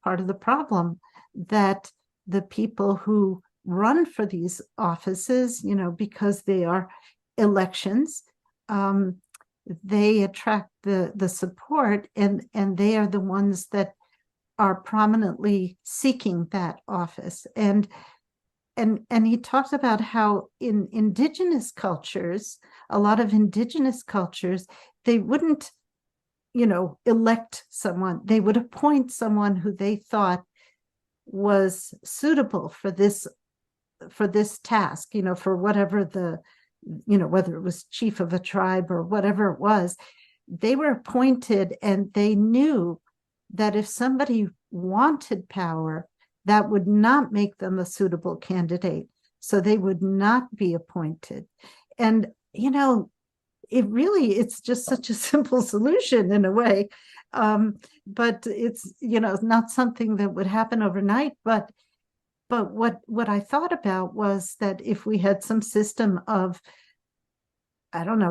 part of the problem, that the people who run for these offices, because they are elections, they attract the support, and they are the ones that are prominently seeking that office. And he talks about how in indigenous cultures, a lot of indigenous cultures, they wouldn't, elect someone. They would appoint someone who they thought was suitable for this task, for whatever whether it was chief of a tribe or whatever it was. They were appointed, and they knew that if somebody wanted power, that would not make them a suitable candidate. So they would not be appointed. And, it's just such a simple solution in a way. But it's, not something that would happen overnight. But what I thought about was that if we had some system of,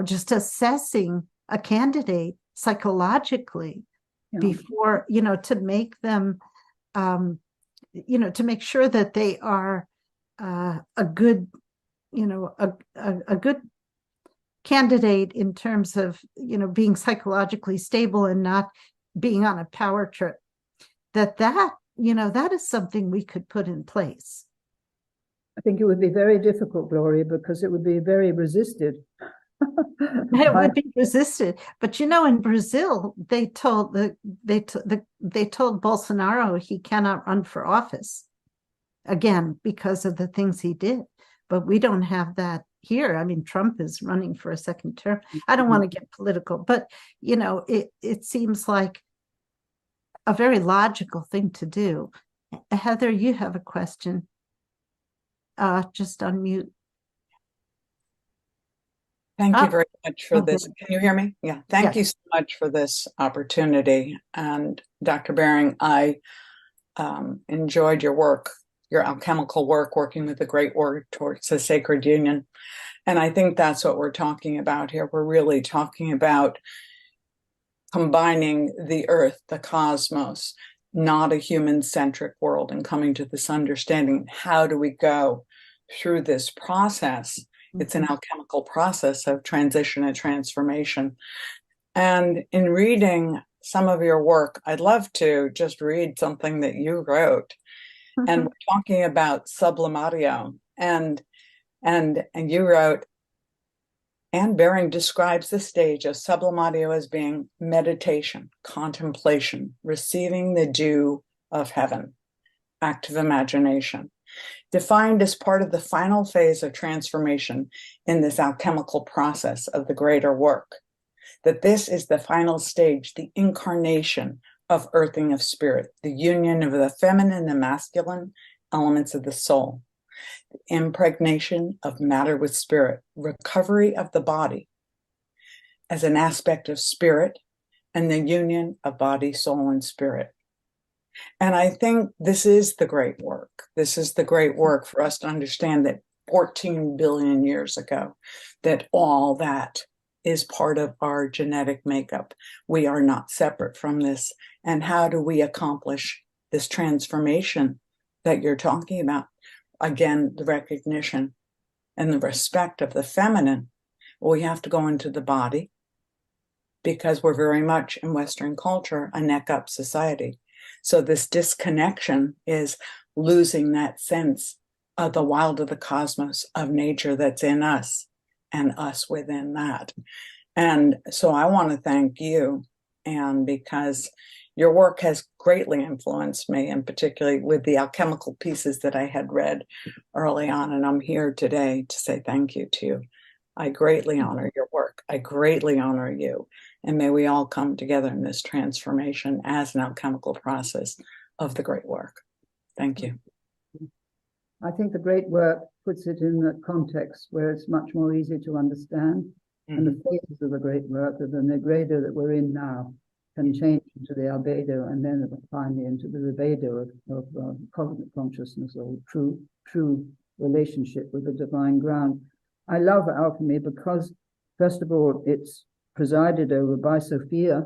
just assessing a candidate psychologically before, to make them, to make sure that they are a good, a good candidate in terms of, being psychologically stable and not being on a power trip, that is something we could put in place. I think it would be very difficult, Gloria, because it would be very resisted. It would be resisted. But in Brazil, they told Bolsonaro he cannot run for office again because of the things he did. But we don't have that here. I mean, Trump is running for a second term. I don't want to get political, but it seems like a very logical thing to do. Heather, you have a question. Just unmute. Thank you very much for okay. this. Can you hear me? Yeah. Thank you so much for this opportunity. And Dr. Baring, I enjoyed your work, your alchemical work, working with the great work towards the sacred union. And I think that's what we're talking about here. We're really talking about combining the earth, the cosmos, not a human-centric world, and coming to this understanding. How do we go through this process? It's an alchemical process of transition and transformation. And in reading some of your work, I'd love to just read something that you wrote. And we're talking about sublimatio. And you wrote, Anne Baring describes the stage of sublimatio as being meditation, contemplation, receiving the dew of heaven, active imagination, defined as part of the final phase of transformation in this alchemical process of the greater work. That this is the final stage, the incarnation of earthing of spirit, the union of the feminine and masculine elements of the soul, the impregnation of matter with spirit, recovery of the body as an aspect of spirit, and the union of body, soul, and spirit. And I think this is the great work. This is the great work for us to understand that 14 billion years ago, that all that is part of our genetic makeup. We are not separate from this. And how do we accomplish this transformation that you're talking about? Again, the recognition and the respect of the feminine. Well, we have to go into the body because we're very much in Western culture, a neck up society. So this disconnection is losing that sense of the wild of the cosmos, of nature that's in us and us within that. And so I want to thank you, Anne, because your work has greatly influenced me, and particularly with the alchemical pieces that I had read early on. And I'm here today to say thank you to you. I greatly honor your work. I greatly honor you. And may we all come together in this transformation as an alchemical process of the great work. Thank you. I think the great work puts it in a context where it's much more easy to understand. And the phases of the great work of the Negredo that we're in now can change into the albedo and then finally into the rubedo of cosmic consciousness, or true relationship with the divine ground. I love alchemy because, first of all, it's presided over by Sophia,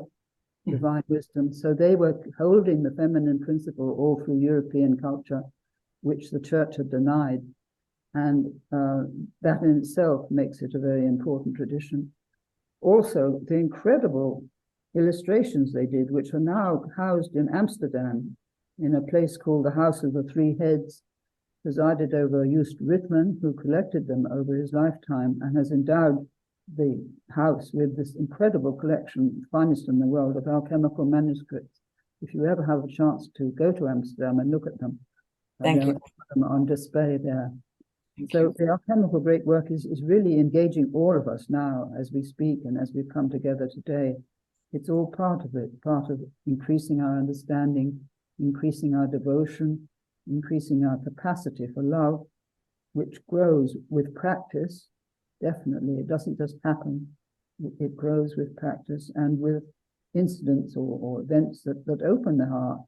divine wisdom. So they were holding the feminine principle all through European culture, which the church had denied. And that in itself makes it a very important tradition. Also, the incredible illustrations they did, which are now housed in Amsterdam, in a place called the House of the Three Heads, presided over Joost Ritman, who collected them over his lifetime and has endowed the house with this incredible collection, finest in the world, of alchemical manuscripts. If you ever have a chance to go to Amsterdam and look at them, thank you. Them on display there. So the alchemical great work is really engaging all of us now as we speak and as we've come together today. It's all part of it, part of increasing our understanding, increasing our devotion, increasing our capacity for love, which grows with practice. Definitely, it doesn't just happen. It grows with practice and with incidents or events that open the heart.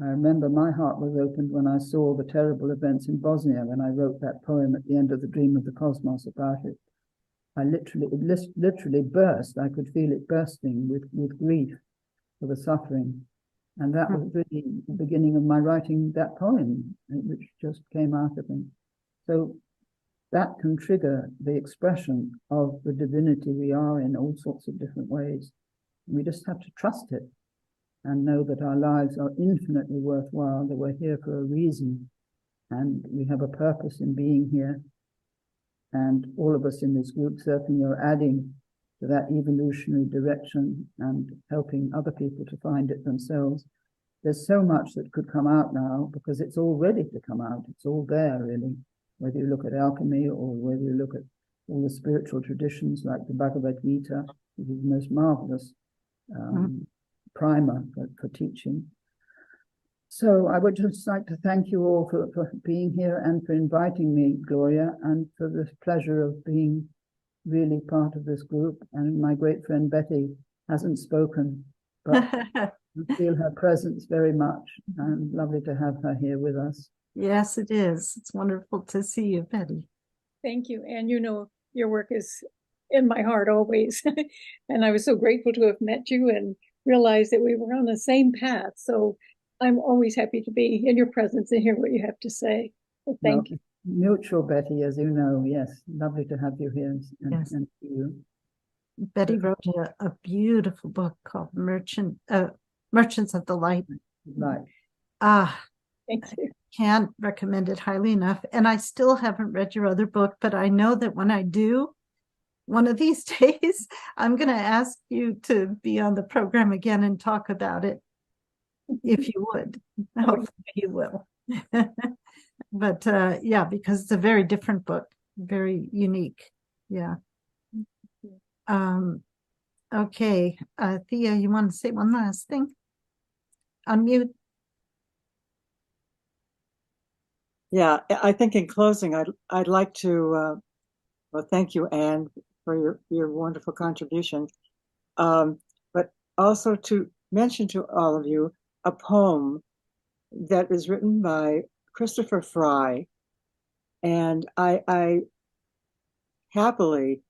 I remember my heart was opened when I saw the terrible events in Bosnia, when I wrote that poem at the end of The Dream of the Cosmos about it. It literally burst. I could feel it bursting with grief for the suffering. And that was really the beginning of my writing that poem, which just came out of me. So that can trigger the expression of the divinity we are in all sorts of different ways. We just have to trust it and know that our lives are infinitely worthwhile, that we're here for a reason, and we have a purpose in being here. And all of us in this group certainly are adding to that evolutionary direction and helping other people to find it themselves. There's so much that could come out now because it's all ready to come out. It's all there, really, whether you look at alchemy or whether you look at all the spiritual traditions like the Bhagavad Gita, which is the most marvelous primer for teaching. So I would just like to thank you all for being here and for inviting me, Gloria, and for the pleasure of being really part of this group. And my great friend Betty hasn't spoken, but I feel her presence very much, and lovely to have her here with us. Yes, it is. It's wonderful to see you, Betty. Thank you. And you know, your work is in my heart always. And I was so grateful to have met you and realized that we were on the same path. So I'm always happy to be in your presence and hear what you have to say. So thank you. Mutual, Betty, as you know. Yes, lovely to have you here and see you. Betty wrote a beautiful book called Merchants of the Light. Right. Thank you. Can't recommend it highly enough. And I still haven't read your other book, but I know that when I do, one of these days, I'm going to ask you to be on the program again and talk about it, if you would. Hopefully you will. But yeah, because it's a very different book, very unique. Yeah. Okay. Thea, you want to say one last thing? Unmute. Yeah, I think in closing, I'd like to well, thank you, Anne, for your wonderful contribution, but also to mention to all of you a poem that is written by Christopher Fry, and I happily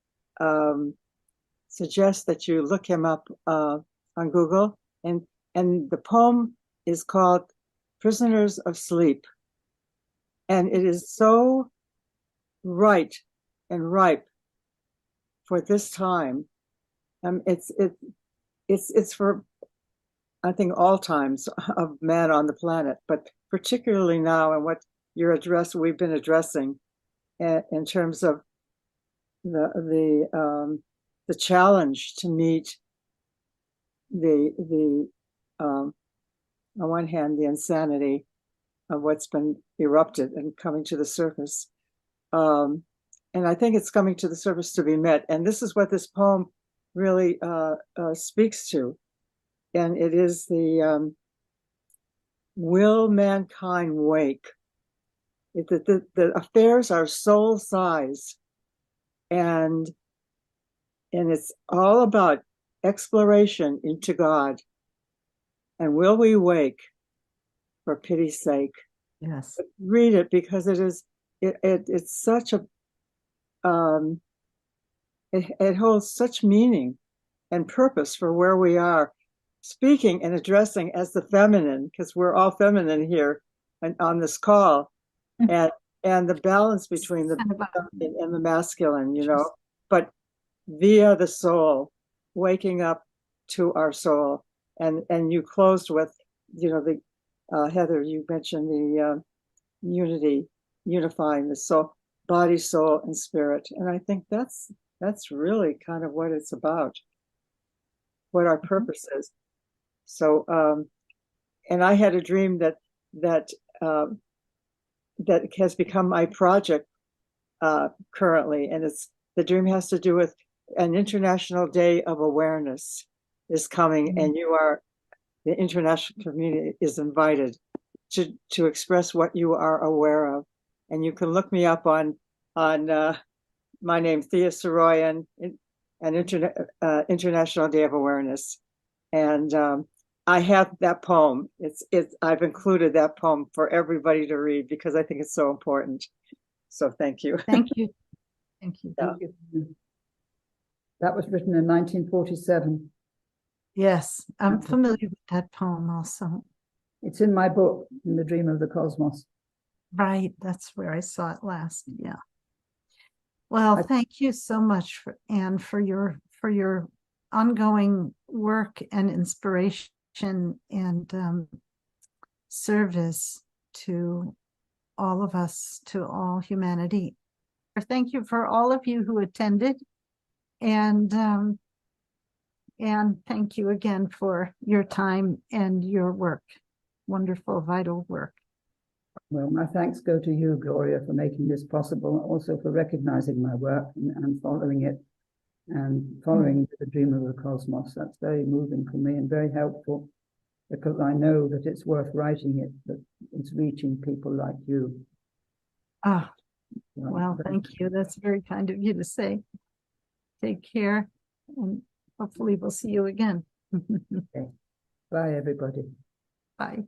suggest that you look him up on Google, and the poem is called "Prisoners of Sleep." And it is so right and ripe for this time. It's for, I think, all times of man on the planet, but particularly now, and what we've been addressing in terms of the challenge to meet on one hand, the insanity of what's been erupted and coming to the surface. And I think it's coming to the surface to be met. And this is what this poem really speaks to. And it is the will mankind wake? The affairs are soul size. And it's all about exploration into God. And will we wake? For pity's sake. Yes. Read it, because it's such a it holds such meaning and purpose for where we are, speaking and addressing as the feminine, because we're all feminine here and on this call, and the balance between the feminine and the masculine, but via the soul, waking up to our soul. And you closed with, the Heather, you mentioned the unifying the soul, body, soul, and spirit. And I think that's really kind of what it's about, what our purpose is. So, and I had a dream that has become my project currently, and the dream has to do with an International Day of Awareness is coming, and the international community is invited to express what you are aware of. And you can look me up on my name, Thea Soroyan, an International Day of Awareness. And I have that poem. I've included that poem for everybody to read because I think it's so important. So thank you. Thank you. Thank you. Yeah. Thank you. That was written in 1947. Yes, I'm familiar with that poem also. It's in my book, In the Dream of the Cosmos. Right, that's where I saw it last. Yeah. Well, thank you so much, Anne, for your ongoing work and inspiration and service to all of us, to all humanity. Thank you for all of you who attended, and thank you again for your time and your work. Wonderful, vital work. Well, my thanks go to you, Gloria, for making this possible, also for recognizing my work and following it, and following the Dream of the Cosmos. That's very moving for me and very helpful. because I know that it's worth writing it, that it's reaching people like you. Ah, well, thank you. That's very kind of you to say. Take care, and hopefully we'll see you again. Okay. Bye, everybody. Bye.